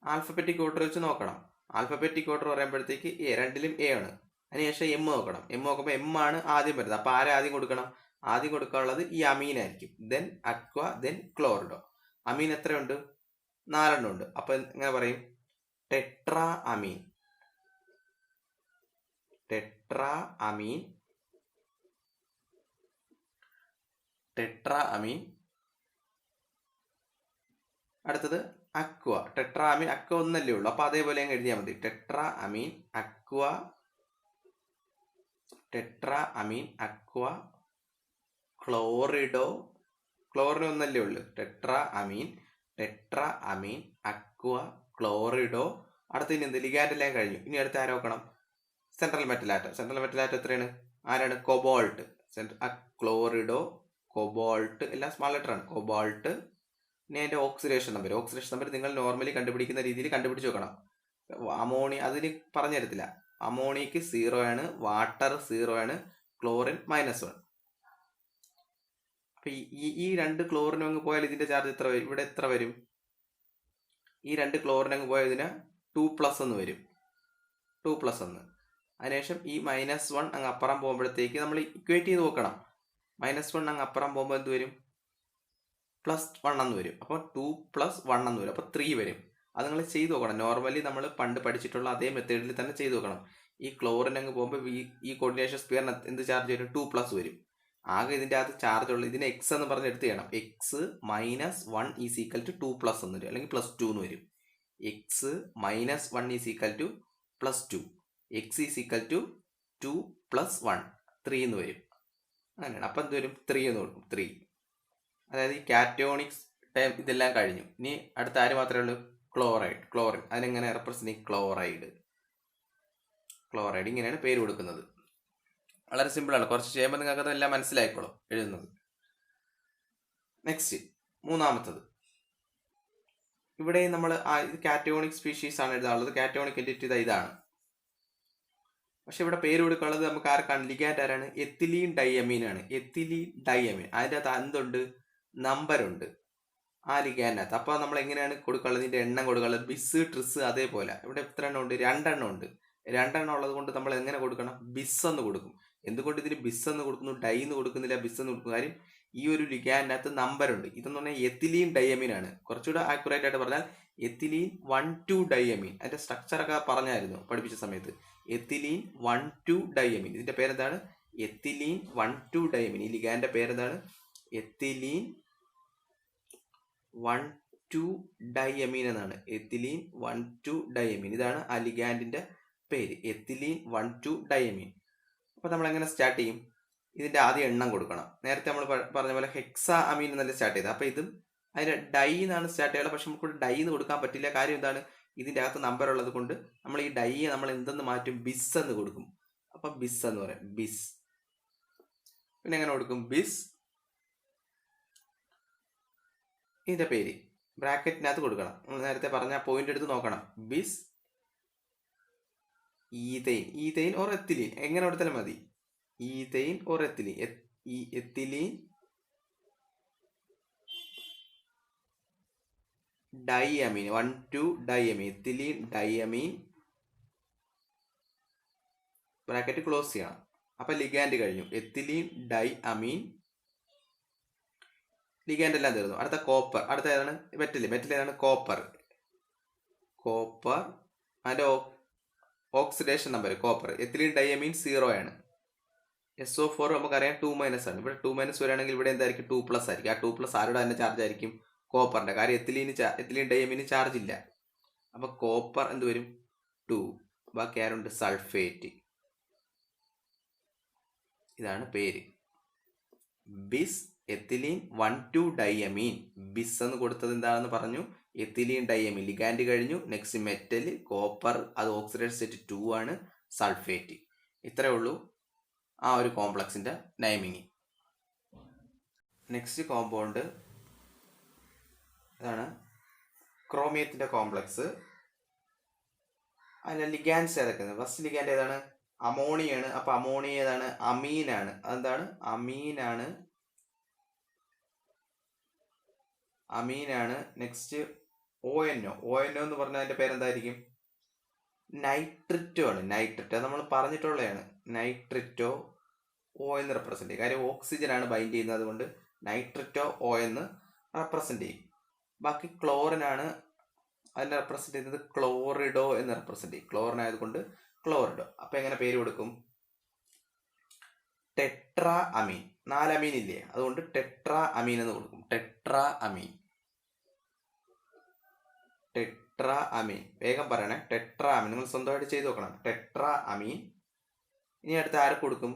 ആൽഫബറ്റിക് ഓർഡർ വെച്ച് നോക്കണം. ആൽഫബറ്റിക് ഓർഡർ പറയുമ്പോഴത്തേക്ക് രണ്ടിലും A ആണ്. അതിനുശേഷം M നോക്കണം. M നോക്കുമ്പോൾ M ആണ് ആദ്യം വരുന്നത്. അപ്പൊ ആരെ ആദ്യം കൊടുക്കണം? ആദ്യം കൊടുക്കാനുള്ളത് ഈ അമീൻ ആയിരിക്കും. Then aqua, then chlorido. Ammine എത്രയുണ്ട്? 4 എണ്ണം ഉണ്ട്. അപ്പൊ എങ്ങനെ പറയും? Tetra ammine, tetra ammine, tetra ammine. അടുത്തത് അക്വ, ടെട്രാ അമീൻ അക്വ ഒന്നല്ലേ ഉള്ളൂ, അപ്പൊ അതേപോലെ അങ്ങ് എഴുതിയാൽ മതി. ടെട്രാ അമീൻ അക്വ, ടെട്രാ അമീൻ അക്വ ക്ലോറിഡോ, ക്ലോറിൻ ഒന്നല്ലേ ഉള്ളു. ടെട്രാ അമീൻ, ടെട്രാ അമീൻ അക്വ ക്ലോറിഡോ. അടുത്ത ഇനി എന്ത്, ലിഗാൻഡ് എല്ലാം കഴിഞ്ഞു. ഇനി അടുത്ത ആരോ നോക്കണം, central metal atom. Central metal atom എത്രയാണ്, ആരാണ്, കൊബോൾട്ട്. ക്ലോറിഡോ, കൊബോൾട്ട്, എല്ലാം സ്മാൾ ലെറ്റർ ആണ്. കൊബോൾട്ട്. ഇനി അതിന്റെ ഓക്സിഡേഷൻ നമ്പർ, ഓക്സിഡേഷൻ നമ്പർ നിങ്ങൾ നോർമലി കണ്ടുപിടിക്കുന്ന രീതിയിൽ കണ്ടുപിടിച്ച് നോക്കണം. അമോണിയ അതിന് പറഞ്ഞു തരത്തില്ല. അമോണിയക്ക് 0 ആണ്, വാട്ടർ 0 ആണ്, ക്ലോറിൻ -1. അപ്പൊ ഈ രണ്ട് ക്ലോറിനും അങ്ങ് പോയാൽ ഇതിന്റെ ചാർജ് എത്ര വരും, ഇവിടെ എത്ര വരും, ഈ രണ്ട് ക്ലോറിൻ അങ്ങ് പോയാൽ ഇതിന് 2+ എന്ന് വരും, 2+1. അതിനുശേഷം ഈ -1 അങ്ങ് അപ്പുറം പോകുമ്പോഴത്തേക്ക് നമ്മൾ ഇക്വേറ്റ് ചെയ്ത് നോക്കണം. -1 അങ്ങ് അപ്പുറം പോകുമ്പോൾ എന്ത് വരും, +1 എന്ന് വരും. അപ്പോൾ 2+1 എന്ന് വരും, അപ്പോൾ 3 വരും. അത് നിങ്ങൾ ചെയ്ത് നോക്കണം. നോർമലി നമ്മൾ പണ്ട് പഠിച്ചിട്ടുള്ള അതേ മെത്തേഡിൽ തന്നെ ചെയ്ത് നോക്കണം. ഈ ക്ലോറിൻ അങ്ങ് പോകുമ്പോൾ ഈ കോർഡിനേഷൻ സ്പിയറിന് എന്ത് ചാർജ് വരും, 2+ വരും. ആകെ ഇതിൻ്റെ അകത്ത് ചാർജ് ഉള്ളത് ഇതിനെ x എന്ന് പറഞ്ഞ് എടുത്ത് ചെയ്യണം. x -1 ഈസ് ഈക്വൽ ടു 2+ എന്ന് വരും, അല്ലെങ്കിൽ +2 എന്ന് വരും. x -1 is equal to +2, x is equal to 2 + 1 3 എന്ന് വരും. അങ്ങനെയാണ്. അപ്പം എന്ത് വരും, 3 എന്ന് കൊടുക്കും, 3. അതായത് ഈ കാറ്റോണിക്സ് ടൈം ഇതെല്ലാം കഴിഞ്ഞു. ഇനി അടുത്ത ആര് മാത്രമേ ഉള്ളൂ, ക്ലോറൈഡ്, ക്ലോറിൻ. അതിനെങ്ങനെ റെപ്രസെന്റ് ചെയ്യും, ക്ലോറൈഡ്, ക്ലോറൈഡ്. ഇങ്ങനെയാണ് പേര് കൊടുക്കുന്നത്. വളരെ സിമ്പിളാണ്. കുറച്ച് ചെയ്യുമ്പോൾ നിങ്ങൾക്ക് അതെല്ലാം മനസ്സിലായിക്കോളും എഴുതുന്നത്. നെക്സ്റ്റ് മൂന്നാമത്തത്, ഇവിടെ നമ്മൾ ഇത് കാറ്റോണിക് സ്പീഷീസ് ആണ് എഴുതാനുള്ളത്. കാറ്റോണിക് എൻറ്റിറ്റി ഇതാണ്. പക്ഷെ ഇവിടെ പേര് കൊടുക്കാനുള്ളത് നമുക്ക് ആർക്കാണ്, ലിഗാൻഡ് ആരാണ്, എത്തിലീൻ ഡൈയമീൻ ആണ്. എത്തിലീൻ ഡൈയമീൻ, അതിൻ്റെ അകത്ത് എന്തുണ്ട്, നമ്പറുണ്ട് ആ ലിഗാൻഡിനകത്ത്. അപ്പോൾ നമ്മൾ എങ്ങനെയാണ് കൊടുക്കാനുള്ളത്, ഇതിൻ്റെ എണ്ണം കൊടുക്കാനുള്ളത്, ബിസ് ട്രിസ് അതേപോലെ. ഇവിടെ എത്ര എണ്ണം ഉണ്ട്, 2 എണ്ണം ഉണ്ട്. 2 എണ്ണം ഉള്ളത് കൊണ്ട് നമ്മൾ എങ്ങനെ കൊടുക്കണം, ബിസ് എന്ന് കൊടുക്കും. എന്തുകൊണ്ട് ഇതിന് ബിസ് എന്ന് കൊടുക്കുന്നു, ഡൈ എന്ന് കൊടുക്കുന്നില്ല, ബിസ് എന്ന് കൊടുക്കും, കാര്യം ഈ ഒരു ലിഗാൻഡിനകത്ത് നമ്പറുണ്ട്. ഇതെന്ന് പറഞ്ഞാൽ എത്തിലീൻ ഡൈയമീൻ ആണ്. കുറച്ചുകൂടെ ആക്യുറേറ്റ് ആയിട്ട് പറഞ്ഞാൽ എത്തിലീൻ 1,2 ഡൈയമീൻ. അതിന്റെ സ്ട്രക്ചറൊക്കെ പറഞ്ഞായിരുന്നു പഠിപ്പിച്ച സമയത്ത്. എത്തിലീൻ 1,2 ഡൈയമീൻ. ഇതിന്റെ പേരെന്താണ്, എത്തിലീൻ 1,2 ഡൈയമീൻ. ഈ ലിഗാൻഡിന്റെ പേരെന്താണ്, എത്തിലീൻ 1,2 ഡൈയമീൻ എന്നാണ്. എത്തിലീൻ 1,2 ഡൈയമീൻ, ഇതാണ് ആ ലിഗാൻഡിന്റെ പേര്, എത്തിലീൻ 1,2 ഡൈയമീൻ. അപ്പോൾ നമ്മൾ എങ്ങനെ സ്റ്റാർട്ട് ചെയ്യും, ഇതിന്റെ ആദ്യം എണ്ണം കൊടുക്കണം. നേരത്തെ നമ്മൾ പറഞ്ഞ പോലെ ഹെക്സാ അമീൻ എന്നല്ല സ്റ്റാർട്ട് ചെയ്തത്. അപ്പോൾ ഇതും അതിന്റെ ഡൈ എന്നാണ് സ്റ്റാർട്ട് ചെയ്യുക. പക്ഷെ നമുക്ക് ഡൈ എന്ന് കൊടുക്കാൻ പറ്റില്ല. കാര്യം എന്താണ്, ഇതിന്റെ അകത്ത് നമ്പർ ഉള്ളത് കൊണ്ട് നമ്മൾ ഈ ഡൈയെ നമ്മൾ എന്തെന്ന് മാറ്റും, ബിസ് എന്ന് കൊടുക്കും. അപ്പൊ ബിസ് എന്ന് പറയാം, ബിസ്. പിന്നെ എങ്ങനെ കൊടുക്കും, ബിസ്, ഇതിന്റെ പേര് ബ്രാക്കറ്റിനകത്ത് കൊടുക്കണം. നമ്മൾ നേരത്തെ പറഞ്ഞ പോയിന്റ് എടുത്ത് നോക്കണം. Bis ethane, ethane or ethylene, എങ്ങനെ കൊടുത്താലും മതി. Ethane or ethylene, ethylene diamine, 1,2 diamine, ethylene diamine, bracket close ചെയ്യണം. അപ്പൊ ലിഗാൻഡ് കഴിഞ്ഞു, എത്തിലീൻ ഡൈ അമീൻ, ലിഗാൻഡ് എല്ലാം തീർന്നു. അടുത്ത കോപ്പർ. അടുത്ത ഏതാണ്, മെറ്റൽ. മെറ്റൽ ഏതാണ്, കോപ്പർ. കോപ്പർ, അതിന്റെ ഓക്സിഡേഷൻ നമ്പർ കോപ്പർ. എത്തിലീൻ ഡൈയമീൻ 0 ആണ്. SO4 നമുക്കറിയാം 2- ആണ്. ഇവിടെ 2- വരികയാണെങ്കിൽ ഇവിടെ എന്തായിരിക്കും, 2+ ആയിരിക്കും. ആ 2+ ആരുടെ തന്നെ ചാർജ് ആയിരിക്കും, കോപ്പറിന്റെ. കാര്യം എത്തിലീൻ ഡൈയമീന് ചാർജ് ഇല്ല. അപ്പൊ കോപ്പർ എന്ത് വരും, 2. ബാക്കി ആരുണ്ട്, സൾഫേറ്റ്. ഇതാണ് പേര്, ബിസ് എത്തിലീൻ 1,2 ഡൈയമീൻ. ബിസ് എന്ന് കൊടുത്തത് എന്താണെന്ന് പറഞ്ഞു, എത്തിലീൻ ഡൈയമീൻ. ലിഗാൻഡ് കഴിഞ്ഞു. നെക്സ്റ്റ് മെറ്റൽ, കോപ്പർ, അത് ഓക്സിഡേഷൻ സ്റ്റേറ്റ് 2 ആണ്, സൾഫേറ്റ്. ഇത്രേ ഉള്ളൂ ആ ഒരു കോംപ്ലക്സിന്റെ നൈമിങ്. നെക്സ്റ്റ് കോമ്പൗണ്ട് ഇതാണ്, ക്രോമിയത്തിന്റെ കോംപ്ലക്സ്. അതിന്റെ ലിഗാൻഡ്സ് ഏതൊക്കെയാണ്, ഫസ്റ്റ് ലിഗാൻഡ് ഏതാണ്, അമോണിയാണ്. അപ്പൊ അമോണിയ ഏതാണ്, അമീനാണ്. അതെന്താണ്, അമീനാണ്, അമീനാണ്. Next ONO. ONO എന്ന് പറഞ്ഞാൽ അതിന്റെ പേരെന്തായിരിക്കും, നൈട്രിറ്റോ ആണ്. നൈട്രിറ്റോ നമ്മൾ പറഞ്ഞിട്ടുള്ളതാണ്. നൈട്രിറ്റോ O എന്ന് റെപ്രസെന്റ് ചെയ്യും. കാര്യം ഓക്സിജൻ ആണ് ബൈൻഡ് ചെയ്യുന്നത്, അതുകൊണ്ട് നൈട്രിറ്റോ O എന്ന് റെപ്രസെന്റ് ചെയ്യും. ബാക്കി ക്ലോറിൻ ആണ്, അതിനെ റെപ്രസെന്റ് ചെയ്യുന്നത് ക്ലോറിഡോ എന്ന് റെപ്രസെന്റ് ചെയ്യും. ക്ലോറിൻ ആയതുകൊണ്ട് ക്ലോറിഡോ. അപ്പൊ എങ്ങനെ പേര് കൊടുക്കും? ടെട്രാ അമീൻ. 4 അമീൻ ഇല്ലേ, അതുകൊണ്ട് ടെട്രാ അമീൻ എന്ന് കൊടുക്കും. Tetra ammine. ടെട്രാ അമീൻ. വേഗം പറയണേ. ടെട്രാ അമീൻ. നിങ്ങൾ സ്വന്തമായിട്ട് ചെയ്ത് നോക്കണം. ടെട്രാ അമീൻ. ഇനി അടുത്ത് ആർക്ക് കൊടുക്കും?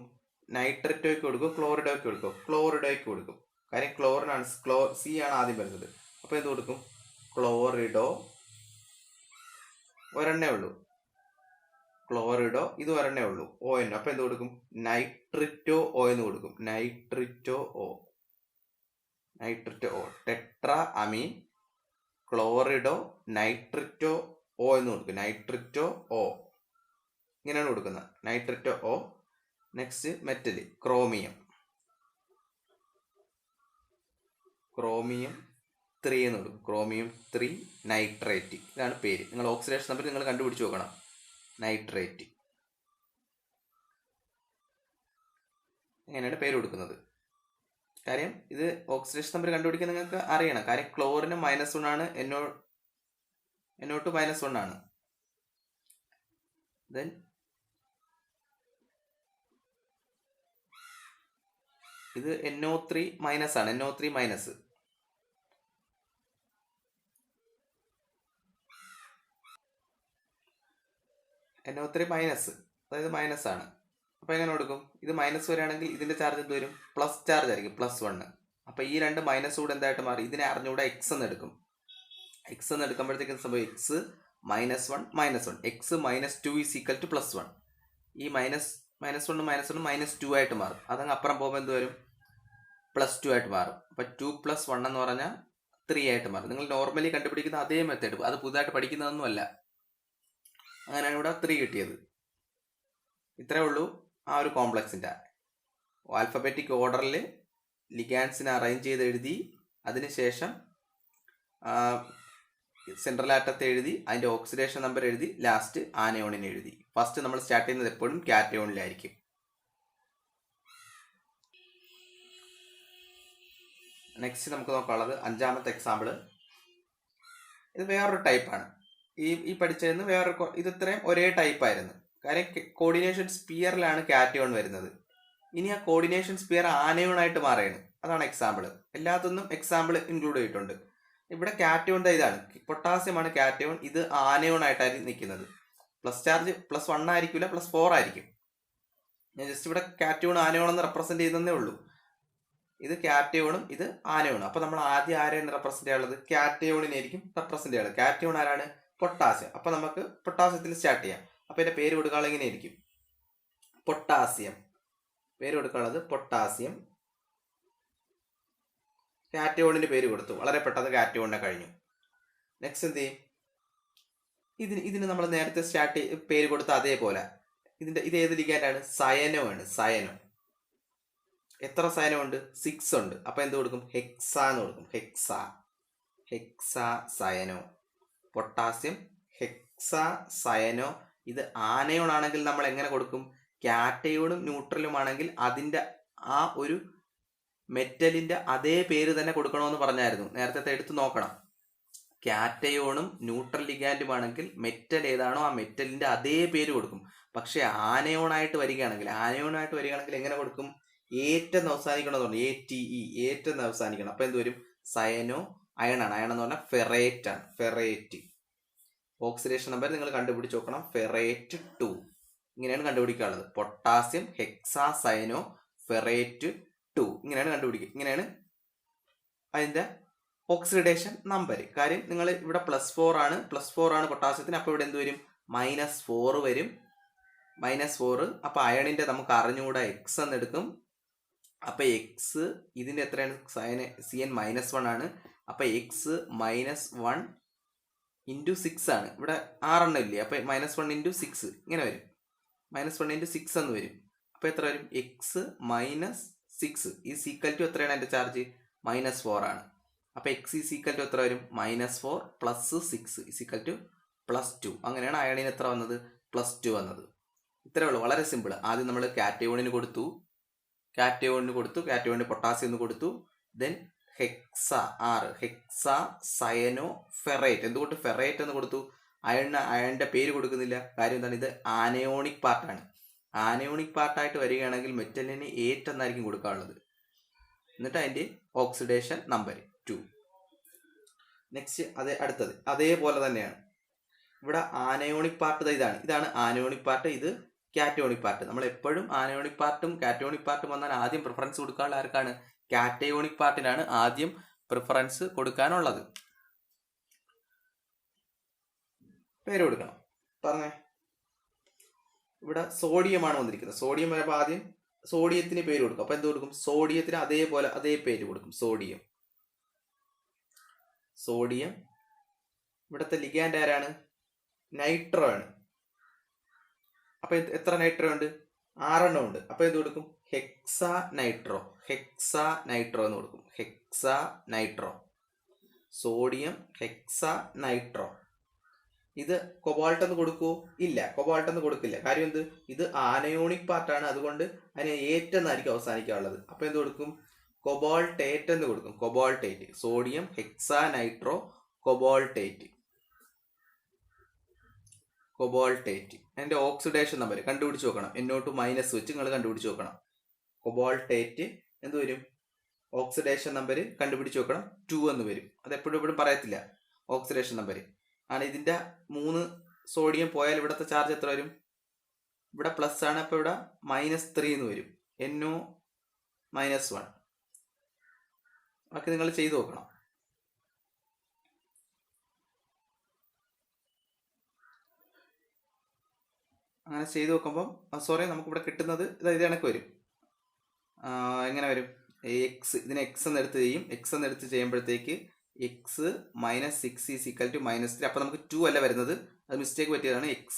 നൈട്രറ്റോയ്ക്ക് കൊടുക്കും, ക്ലോറിഡോയ്ക്ക് കൊടുക്കും? ക്ലോറിഡോയ്ക്ക് കൊടുക്കും. കാര്യം ക്ലോറിനാണ്, സി ആണ് ആദ്യം വരുന്നത്. അപ്പൊ എന്ത് കൊടുക്കും? ക്ലോറിഡോ. ഒരെണ്ണേ ഉള്ളൂ. ക്ലോറിഡോ. ഇത് ഒരെണ്ണേ ഉള്ളൂ. ഓ എന്ന്. അപ്പൊ എന്ത് കൊടുക്കും? നൈട്രിറ്റോ ഓ എന്ന് കൊടുക്കും. നൈട്രിറ്റോ ഓ. നൈട്രിറ്റോ ഓ. ടെട്രാ അമീൻ, ക്ലോറിഡോ, നൈട്രിറ്റോ ഓ എന്ന് കൊടുക്കും. നൈട്രിറ്റോ ഓ. ഇങ്ങനെയാണ് കൊടുക്കുന്നത്. Nitrito O. Next metal chromium. Chromium 3 എന്ന് കൊടുക്കും. Chromium 3 nitrate. ഇതാണ് പേര്. നിങ്ങൾ ഓക്സിഡേഷൻ നമ്പർ നിങ്ങൾ കണ്ടുപിടിച്ച് നോക്കണം. നൈട്രേറ്റ്. ഇങ്ങനെയാണ് പേര് കൊടുക്കുന്നത്. കാര്യം ഇത് ഓക്സിഡേഷൻ നമ്പർ കണ്ടുപിടിക്കാൻ നിങ്ങൾക്ക് അറിയണം. കാര്യം ക്ലോറിന് -1 ആണ്, NO2 -1 ആണ്. ദെൻ ഇത് NO3 മൈനസ് ആണ്. NO3 minus. NO3 മൈനസ്, അതായത് മൈനസ് ആണ്. അപ്പൊ എങ്ങനെ കൊടുക്കും? ഇത് മൈനസ് വരികയാണെങ്കിൽ ഇതിന്റെ ചാർജ് എന്ത് വരും? പ്ലസ് ചാർജ് ആയിരിക്കും, +1. അപ്പൊ ഈ രണ്ട് മൈനസ് കൂടെ എന്തായിട്ട് മാറി? ഇതിനെ അറിഞ്ഞുകൂടെ എക്സ് എന്ന് എടുക്കും. എക്സ് എന്ന് എടുക്കുമ്പോഴത്തേക്കും സംഭവം എക്സ് -1 -1. എക്സ് -2 = +1. ഈ -1 -2 ആയിട്ട് മാറും. അതങ്ങ് അപ്പുറം പോകുമ്പോൾ എന്ത് വരും? +2 ആയിട്ട് മാറും. അപ്പൊ 2 + 1 എന്ന് പറഞ്ഞാൽ 3 ആയിട്ട് മാറും. നിങ്ങൾ നോർമലി കണ്ടുപിടിക്കുന്ന അതേ മെത്തേഡ്, അത് പുതുതായിട്ട് പഠിക്കുന്നതൊന്നുമല്ല. അങ്ങനെയാണ് ഇവിടെ 3 കിട്ടിയത്. ഇത്രേ ഉള്ളൂ ആ ഒരു കോംപ്ലക്സിന്റെ. ആൽഫബറ്റിക് ഓർഡറിൽ ലിഗാൻഡ്സിനെ അറേഞ്ച് ചെയ്ത് എഴുതി, അതിനുശേഷം സെൻട്രൽ ആറ്റത്തെ എഴുതി, അതിന്റെ ഓക്സിഡേഷൻ നമ്പർ എഴുതി, ലാസ്റ്റ് ആനയോണിനെ എഴുതി. ഫസ്റ്റ് നമ്മൾ സ്റ്റാർട്ട് ചെയ്യുന്നത് എപ്പോഴും കാറ്റയോണിലായിരിക്കും. നെക്സ്റ്റ് നമുക്ക് നോക്കാനുള്ളത് 5ാമത്തെ എക്സാമ്പിള്. ഇത് വേറൊരു ടൈപ്പാണ്. ഈ പഠിച്ചതിന് വേറൊരു, ഇത് ഇത്രയും ഒരേ ടൈപ്പായിരുന്നു. കാര്യം കോർഡിനേഷൻ സ്പിയറിലാണ് കാറ്റയോൺ വരുന്നത്. ഇനി ആ കോർഡിനേഷൻ സ്പിയർ ആനയോണായിട്ട് മാറുകയാണ്. അതാണ് എക്സാമ്പിൾ. എല്ലാത്തൊന്നും എക്സാമ്പിൾ ഇൻക്ലൂഡ് ചെയ്തിട്ടുണ്ട്. ഇവിടെ കാറ്റയോൺ ഇതാണ്, പൊട്ടാസ്യം ആണ് കാറ്റയോൺ. ഇത് ആനയോൺ ആയിട്ടായിരിക്കും നിൽക്കുന്നത്. പ്ലസ് ചാർജ് +1 ആയിരിക്കില്ല, +4 ആയിരിക്കും. ഞാൻ ജസ്റ്റ് ഇവിടെ കാറ്റയോൺ ആനയോൺ എന്ന് റെപ്രസെന്റ് ചെയ്യുന്നതേ ഉള്ളൂ. ഇത് കാറ്റയോണും ഇത് ആനയോണും. അപ്പൊ നമ്മൾ ആദ്യം ആരെയാണ് റെപ്രസെന്റ് ചെയ്യാനുള്ളത്? കാറ്റയോണിനായിരിക്കും റെപ്രസെന്റ് ചെയ്യുന്നത്. കാറ്റയോൺ ആരാണ്? പൊട്ടാസ്യം. അപ്പൊ നമുക്ക് പൊട്ടാസ്യത്തിൽ സ്റ്റാർട്ട് ചെയ്യാം. അപ്പൊ ഇതിന്റെ പേര് കൊടുക്കാനുള്ള എങ്ങനെയായിരിക്കും? പൊട്ടാസ്യം. പേര് കൊടുക്കാനുള്ളത് പൊട്ടാസ്യം. കാറ്റയോണിന് പേര് കൊടുത്തു. വളരെ പെട്ടെന്ന് കാറ്റയോണിനെ കഴിഞ്ഞു. നെക്സ്റ്റ് എന്ത് ചെയ്യും? ഇതിന് നമ്മൾ നേരത്തെ പേര് കൊടുത്ത അതേപോലെ ഇത് ഏത് ലിഗാൻഡാണ്? സയനോ ആണ്. സയനോ. എത്ര സയനോ ഉണ്ട്? 6 ഉണ്ട്. അപ്പൊ എന്ത് കൊടുക്കും? ഹെക്സ എന്ന് കൊടുക്കും. Hexa cyano. Potassium Hexa cyano. ഇത് ആനയോൺ ആണെങ്കിൽ നമ്മൾ എങ്ങനെ കൊടുക്കും? കാറ്റയോണും ന്യൂട്രലും ആണെങ്കിൽ അതിന്റെ ആ ഒരു മെറ്റലിന്റെ അതേ പേര് തന്നെ കൊടുക്കണമെന്ന് പറഞ്ഞായിരുന്നു. നേരത്തെ എടുത്ത് നോക്കണം. കാറ്റയോണും ന്യൂട്രൽ ലിഗാൻഡും ആണെങ്കിൽ മെറ്റൽ ഏതാണോ ആ മെറ്റലിന്റെ അതേ പേര് കൊടുക്കും. പക്ഷെ ആനയോണായിട്ട് വരികയാണെങ്കിൽ എങ്ങനെ കൊടുക്കും? ഏറ്റെന്ന് അവസാനിക്കണം. ATE, ഏറ്റെന്ന് അവസാനിക്കണം. അപ്പൊ എന്ത് വരും? സയനോ അയൺ ആണ്. അയൺ എന്ന് പറഞ്ഞാൽ ഫെറേറ്റ് ആണ്. ഫെറേറ്റ്. ഓക്സിഡേഷൻ നമ്പർ നിങ്ങൾ കണ്ടുപിടിച്ച് നോക്കണം. ഫെറേറ്റ് 2. ഇങ്ങനെയാണ് കണ്ടുപിടിക്കാനുള്ളത്. Potassium hexa cyano ferrate 2. ഇങ്ങനെയാണ് കണ്ടുപിടിക്കുക. ഇങ്ങനെയാണ് അതിന്റെ ഓക്സിഡേഷൻ നമ്പർ. കാര്യം നിങ്ങൾ ഇവിടെ +4 ആണ് പൊട്ടാസ്യത്തിന്. അപ്പൊ ഇവിടെ എന്ത് വരും? -4 വരും. -4. അപ്പൊ അയണിന്റെ നമുക്ക് അറിഞ്ഞുകൂടാ, എക്സ് എന്ന് എടുക്കും. അപ്പൊ എക്സ് ഇതിന്റെ എത്രയാണ്? CN -1 ആണ്. അപ്പൊ എക്സ് -1 × 6 ആണ്. ഇവിടെ 6 എണ്ണം ഇല്ലേ? അപ്പൊ -1 × 6 ഇങ്ങനെ വരും. -1 × 6 എന്ന് വരും. അപ്പൊ എത്ര വരും? എക്സ് -6 = എത്രയാണ്? അതിന്റെ ചാർജ് -4 ആണ്. അപ്പൊ എക്സ് = എത്ര വരും? -4 + 6 = +2. അങ്ങനെയാണ് അയണിന് എത്ര വന്നത്? +2 വന്നത്. ഇത്രേ ഉള്ളൂ. വളരെ സിമ്പിൾ. ആദ്യം നമ്മൾ കാറ്റയോണിന് കൊടുത്തു, കാറ്റയോണിന് പൊട്ടാസ്യം കൊടുത്തു. Then hexa 6 hexa cyano ferrate. എന്തുകൊണ്ട് ഫെറേറ്റ് എന്ന് കൊടുത്തു? അയണിന്റെ പേര് കൊടുക്കുന്നില്ല. കാര്യം എന്താണ്? ഇത് ആനയോണിക് പാർട്ടാണ്. ആനയോണിക് പാർട്ടായിട്ട് വരികയാണെങ്കിൽ മെറ്റലിന് 8 എന്നായിരിക്കും കൊടുക്കാനുള്ളത്. എന്നിട്ട് അതിന്റെ ഓക്സിഡേഷൻ നമ്പർ 2. നെക്സ്റ്റ് അടുത്തത് അതേപോലെ തന്നെയാണ്. ഇവിടെ ആനയോണിക് പാർട്ട് ഇതാണ് ആനയോണിക് പാർട്ട്, ഇത് കാറ്റയോണിക് പാർട്ട്. നമ്മൾ എപ്പോഴും ആനയോണിക് പാർട്ടും കാറ്റയോണിക് പാർട്ടും വന്നാൽ ആദ്യം പ്രിഫറൻസ് കൊടുക്കാനുള്ള ആർക്കാണ്? കാറ്റയോണിക് പാർട്ടിനാണ് ആദ്യം പ്രിഫറൻസ് കൊടുക്കാനുള്ളത്. പേര് കൊടുക്കണം. പറഞ്ഞേ. ഇവിടെ സോഡിയമാണ് വന്നിരിക്കുന്നത്. സോഡിയം വരുമ്പോൾ ആദ്യം സോഡിയത്തിന് പേര് കൊടുക്കും. അപ്പൊ എന്ത് കൊടുക്കും? സോഡിയത്തിന് അതേപോലെ അതേ പേര് കൊടുക്കും. സോഡിയം. ഇവിടുത്തെ ലിഗാൻഡ് ആരാണ്? നൈട്രോ ആണ്. അപ്പൊ എത്ര നൈട്രോ ഉണ്ട്? 6 എണ്ണം ഉണ്ട്. അപ്പൊ എന്ത് കൊടുക്കും? ഹെക്സാ നൈട്രോ എന്ന് കൊടുക്കും. Hexa nitro, sodium hexa nitro. ഇത് കൊബാൾട്ട് എന്ന് കൊടുക്കൂ? ഇല്ല, കൊബാൾട്ട് എന്ന് കൊടുക്കില്ല. കാര്യം എന്ത്? ഇത് ആനയോണിക് പാർട്ടാണ്. അതുകൊണ്ട് അതിന് ഏറ്റെന്നായിരിക്കും അവസാനിക്കാനുള്ളത്. അപ്പൊ എന്ത് കൊടുക്കും? കൊബാൾട്ടേറ്റ് എന്ന് കൊടുക്കും. കൊബാൾട്ടേറ്റ്, സോഡിയം ഹെക്സാ നൈട്രോ കൊബാൾട്ടേറ്റ്. അതിന്റെ ഓക്സിഡേഷൻ നമ്പർ കണ്ടുപിടിച്ച് നോക്കണം. NO2- വെച്ച് നിങ്ങൾ കണ്ടുപിടിച്ച് നോക്കണം. കൊബാൾട്ടേറ്റ് എന്ത് വരും? ഓക്സിഡേഷൻ നമ്പർ കണ്ടുപിടിച്ച് നോക്കണം. 2 എന്ന് വരും. അത് എപ്പോഴും പറയത്തില്ല. ഓക്സിഡേഷൻ നമ്പർ ആണ്. ഇതിന്റെ 3 സോഡിയം പോയാൽ ഇവിടുത്തെ ചാർജ് എത്ര വരും? ഇവിടെ പ്ലസ് ആണ്, അപ്പൊ ഇവിടെ -3 എന്ന് വരും. NO-1. ഒക്കെ നിങ്ങൾ ചെയ്തു നോക്കണം. അങ്ങനെ ചെയ്ത് നോക്കുമ്പോൾ നമുക്കിവിടെ കിട്ടുന്നത് ഇത് കണക്ക് വരും. എങ്ങനെ വരും? ഇതിനെ എക്സ് എന്ന് എടുത്ത് ചെയ്യും. എക്സ് എന്ന് എടുത്ത് ചെയ്യുമ്പോഴത്തേക്ക് x -6 = -3. അപ്പൊ നമുക്ക് 2 അല്ല വരുന്നത്, അത് മിസ്റ്റേക്ക് പറ്റിയതാണ്. x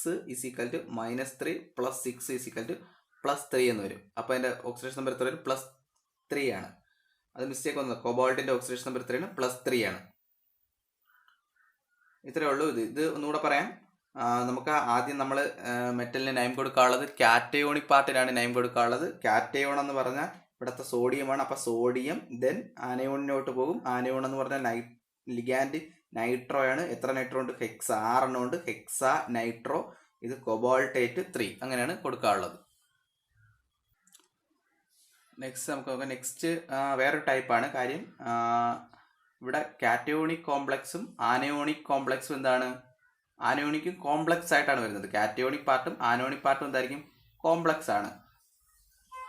= -3 + 6 = +3 എന്ന് വരും. അപ്പൊ അതിന്റെ ഓക്സിഡേഷൻ നമ്പർ എത്ര വരും? +3 ആണ്. അത് മിസ്റ്റേക്ക് വന്നത്. കോബാൾട്ടിന്റെ ഓക്സിഡേഷൻ നമ്പർ എത്രയാണ്? +3 ആണ്. ഇത്രയേ ഉള്ളൂ. ഇത് ഒന്നുകൂടെ പറയാം. നമുക്ക് ആദ്യം നമ്മൾ മെറ്റലിന് നെയിം കൊടുക്കാനുള്ളത് കാറ്റയോണിക് പാർട്ടിനാണ് നെയിം കൊടുക്കാനുള്ളത്. കാറ്റയോൺ എന്ന് പറഞ്ഞാൽ ഇവിടുത്തെ സോഡിയമാണ്. അപ്പൊ സോഡിയം ദെൻ ആനയോണിനോട്ട് പോകും. ആനയോൺ എന്ന് പറഞ്ഞാൽ ലിഗാൻഡ് നൈട്രോ ആണ്. എത്ര നൈട്രോ ഉണ്ട്? 6 എണ്ണം ഉണ്ട്. Hexa nitro. ഇത് കൊബാൾട്ടേറ്റ് 3. അങ്ങനെയാണ് കൊടുക്കാനുള്ളത്. നെക്സ്റ്റ് നമുക്ക് നോക്കാം. നെക്സ്റ്റ് വേറൊരു ടൈപ്പാണ്. കാര്യം ഇവിടെ കാറ്റയോണിക് കോംപ്ലക്സും ആനയോണിക് കോംപ്ലക്സും എന്താണ്? ആനയോണിക്കും കോംപ്ലക്സ് ആയിട്ടാണ് വരുന്നത്. കാറ്റയോണിക് പാർട്ടും ആനയോണിക് പാർട്ടും എന്തായിരിക്കും? കോംപ്ലക്സ് ആണ്.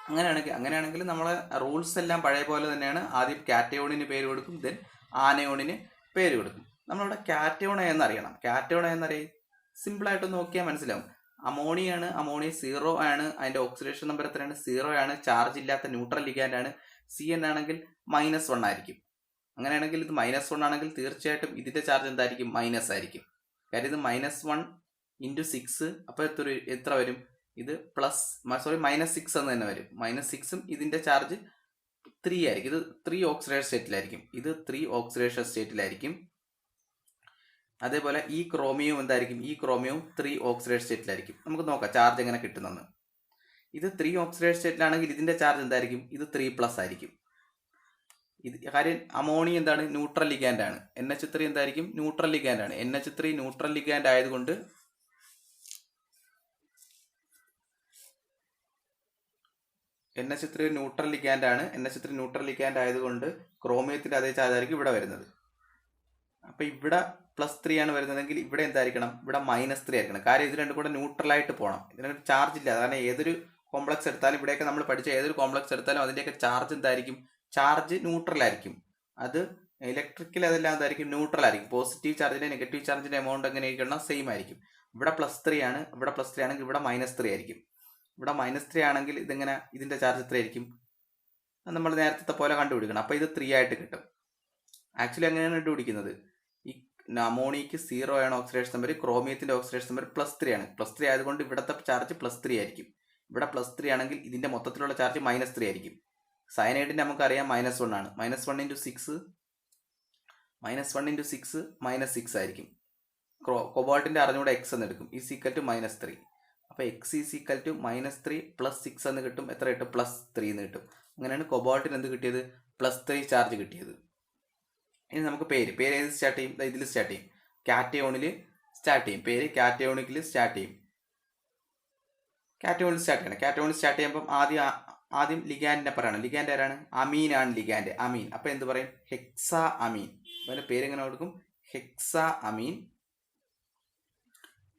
അങ്ങനെയാണെങ്കിൽ നമ്മളെ റൂൾസ് എല്ലാം പഴയ പോലെ തന്നെയാണ്. ആദ്യം കാറ്റയോണിന് പേര് കൊടുക്കും, ദെൻ ആനയോണിന് പേര് കൊടുക്കും. നമ്മളിവിടെ കാറ്റയോൺ എന്നറിയണം. കാറ്റയോൺ എന്നറിയും സിമ്പിളായിട്ട് നോക്കിയാൽ മനസ്സിലാവും. അമോണിയ 0 ആണ്. അതിന്റെ ഓക്സിഡേഷൻ നമ്പർ എത്രയാണ്? 0 ആണ്. ചാർജ് ഇല്ലാത്ത ന്യൂട്രൽ ലിഗാൻഡ് ആണ്. CN ആണെങ്കിൽ -1 ആയിരിക്കും. അങ്ങനെയാണെങ്കിൽ ഇത് -1 ആണെങ്കിൽ തീർച്ചയായിട്ടും ഇതിന്റെ ചാർജ് എന്തായിരിക്കും? മൈനസ് ആയിരിക്കും. കാര്യം ഇത് -1 × 6. അപ്പൊ എത്ര വരും? ഇത് -6 എന്ന് തന്നെ വരും. -6ഉം ഇതിന്റെ ചാർജ് 3 ആയിരിക്കും. ഇത് 3 ഓക്സിഡേഷൻ സ്റ്റേറ്റിലായിരിക്കും. അതേപോലെ ഈ ക്രോമിയം എന്തായിരിക്കും? ഈ ക്രോമിയവും 3 ഓക്സിഡേഷൻ സ്റ്റേറ്റിലായിരിക്കും. നമുക്ക് നോക്കാം ചാർജ് എങ്ങനെ കിട്ടുന്നെന്ന്. ഇത് 3 ഓക്സിഡേഷൻ സ്റ്റേറ്റിലാണെങ്കിൽ ഇതിന്റെ ചാർജ് എന്തായിരിക്കും? ഇത് 3+ ആയിരിക്കും. കാര്യം അമോണിയ എന്താണ്? ന്യൂട്രൽ ലിഗാൻഡ് ആണ്. NH3 എന്തായിരിക്കും? ന്യൂട്രൽ ലിഗാൻഡ് ആണ്. NH3 ന്യൂട്രൽ ലിഗാൻഡ് ആയതുകൊണ്ട് NH3 ന്യൂട്രൽ ലിഗാൻഡ് ആയതുകൊണ്ട് ക്രോമിയത്തിന്റെ അതേ ചാർജ് ആയിരിക്കും ഇവിടെ വരുന്നത്. അപ്പൊ ഇവിടെ +3 ആണ് വരുന്നതെങ്കിൽ ഇവിടെ എന്തായിരിക്കണം? ഇവിടെ -3 ആയിരിക്കണം. കാര്യം ഇത് രണ്ടും കൂടെ ന്യൂട്രൽ ആയിട്ട് പോകണം. ഇതിനൊരു ചാർജ് ഇല്ല. കാരണം ഏതൊരു കോംപ്ലക്സ് എടുത്താലും, ഇവിടെയൊക്കെ നമ്മൾ പഠിച്ച ഏതൊരു കോംപ്ലക്സ് എടുത്താലും അതിന്റെയൊക്കെ ചാർജ് എന്തായിരിക്കും? ചാർജ് ന്യൂട്രൽ ആയിരിക്കും. അത് ഇലക്ട്രിക്കൽ അതെല്ലാം എന്തായിരിക്കും? ന്യൂട്രൽ ആയിരിക്കും. പോസിറ്റീവ് ചാർജിന്റെ നെഗറ്റീവ് ചാർജിന്റെ എമൗണ്ട് എങ്ങനെ ആയിരിക്കണം? സെയിം ആയിരിക്കും. ഇവിടെ +3 ആണ്. ഇവിടെ +3 ആണെങ്കിൽ ഇവിടെ -3 ആയിരിക്കും. ഇവിടെ -3 ആണെങ്കിൽ ഇതെങ്ങനെ? ഇതിന്റെ ചാർജ് എത്ര ആയിരിക്കും? നമ്മൾ നേരത്തെ പോലെ കണ്ടുപിടിക്കണം. അപ്പൊ ഇത് 3 ആയിട്ട് കിട്ടും. ആക്ച്വലി അങ്ങനെയാണ് കണ്ടുപിടിക്കുന്നത്. ഈ അമോണിയക്ക് 0 ആണ് ഓക്സിഡേഷൻ നമ്പർ. ക്രോമിയത്തിന്റെ ഓക്സിഡേഷൻ നമ്പർ +3 ആണ്. +3 ആയതുകൊണ്ട് ഇവിടുത്തെ ചാർജ് +3 ആയിരിക്കും. ഇവിടെ +3 ആണെങ്കിൽ ഇതിന്റെ മൊത്തത്തിലുള്ള ചാർജ് -3 ആയിരിക്കും. സയനൈഡിന്റെ നമുക്കറിയാം -1 ആണ്. -1 × 6 -6 ആയിരിക്കും. കൊബാൾട്ടിന്റെ അറിഞ്ഞൂടെ x എന്ന് എടുക്കും. = -3. അപ്പൊ x = -3 + 6 എന്ന് കിട്ടും. എത്ര കിട്ടും? +3 എന്ന് കിട്ടും. അങ്ങനെയാണ് കൊബാൾട്ടിന് എന്ത് കിട്ടിയത്? +3 ചാർജ് കിട്ടിയത്. ഇനി നമുക്ക് പേര് ഏത് സ്റ്റാർട്ട് ചെയ്യും? ഇതിൽ സ്റ്റാർട്ട് ചെയ്യും, കാറ്റയോണിൽ സ്റ്റാർട്ട് ചെയ്യും. പേര് കാറ്റയോണിക്കിൽ സ്റ്റാർട്ട് ചെയ്യും. കാറ്റയോണിൽ സ്റ്റാർട്ട് ചെയ്യണം. കാറ്റയോണിൽ സ്റ്റാർട്ട് ചെയ്യുമ്പം ആദ്യം ലിഗാൻഡിനെ പറയണം. ലിഗാൻഡ് ആരാണ്? അമീൻ ആണ് ലിഗാൻഡ്, അമീൻ. അപ്പം എന്ത് പറയും? ഹെക്സാ അമീൻ. അതിൻ്റെ പേര് എങ്ങനെ കൊടുക്കും? ഹെക്സാ അമീൻ.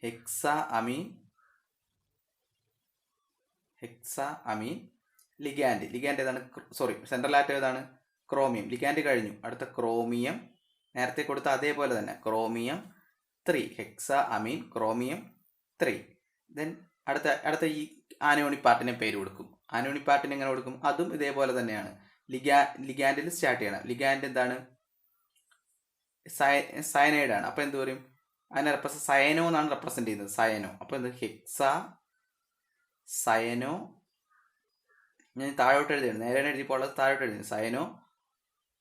ഹെക്സാ അമീൻ, ഹെക്സാ അമീൻ. ലിഗാൻഡ് ഏതാണ്? സോറി, സെൻട്രൽ ആറ്റം ഏതാണ്? ക്രോമിയം. ലിഗാൻഡ് കഴിഞ്ഞു, അടുത്ത ക്രോമിയം. നേരത്തെ കൊടുത്ത അതേപോലെ തന്നെ ക്രോമിയം 3, ഹെക്സാ അമീൻ ക്രോമിയം 3. ദെൻ അടുത്ത ഈ ആനയോണി പാർട്ടിനെ പേര് കൊടുക്കും. ആനയോണി പാർട്ടിന് എങ്ങനെ കൊടുക്കും? അതും ഇതേപോലെ തന്നെയാണ്. ലിഗാൻഡിൽ സ്റ്റാർട്ട് ചെയ്യണം. ലിഗാൻഡ് എന്താണ്? സയനൈഡ് ആണ്. അപ്പോൾ എന്ത് പറയും? അതിനെ സയനോ എന്നാണ് റെപ്രസെന്റ് ചെയ്യുന്നത്, സയനോ. അപ്പോൾ എന്ത്? Hexa cyano. ഞാൻ താഴോട്ട് എഴുതിയാണ്, നേരെ എഴുതിയപ്പോൾ ഉള്ളത് താഴോട്ട് എഴുതി. സയനോ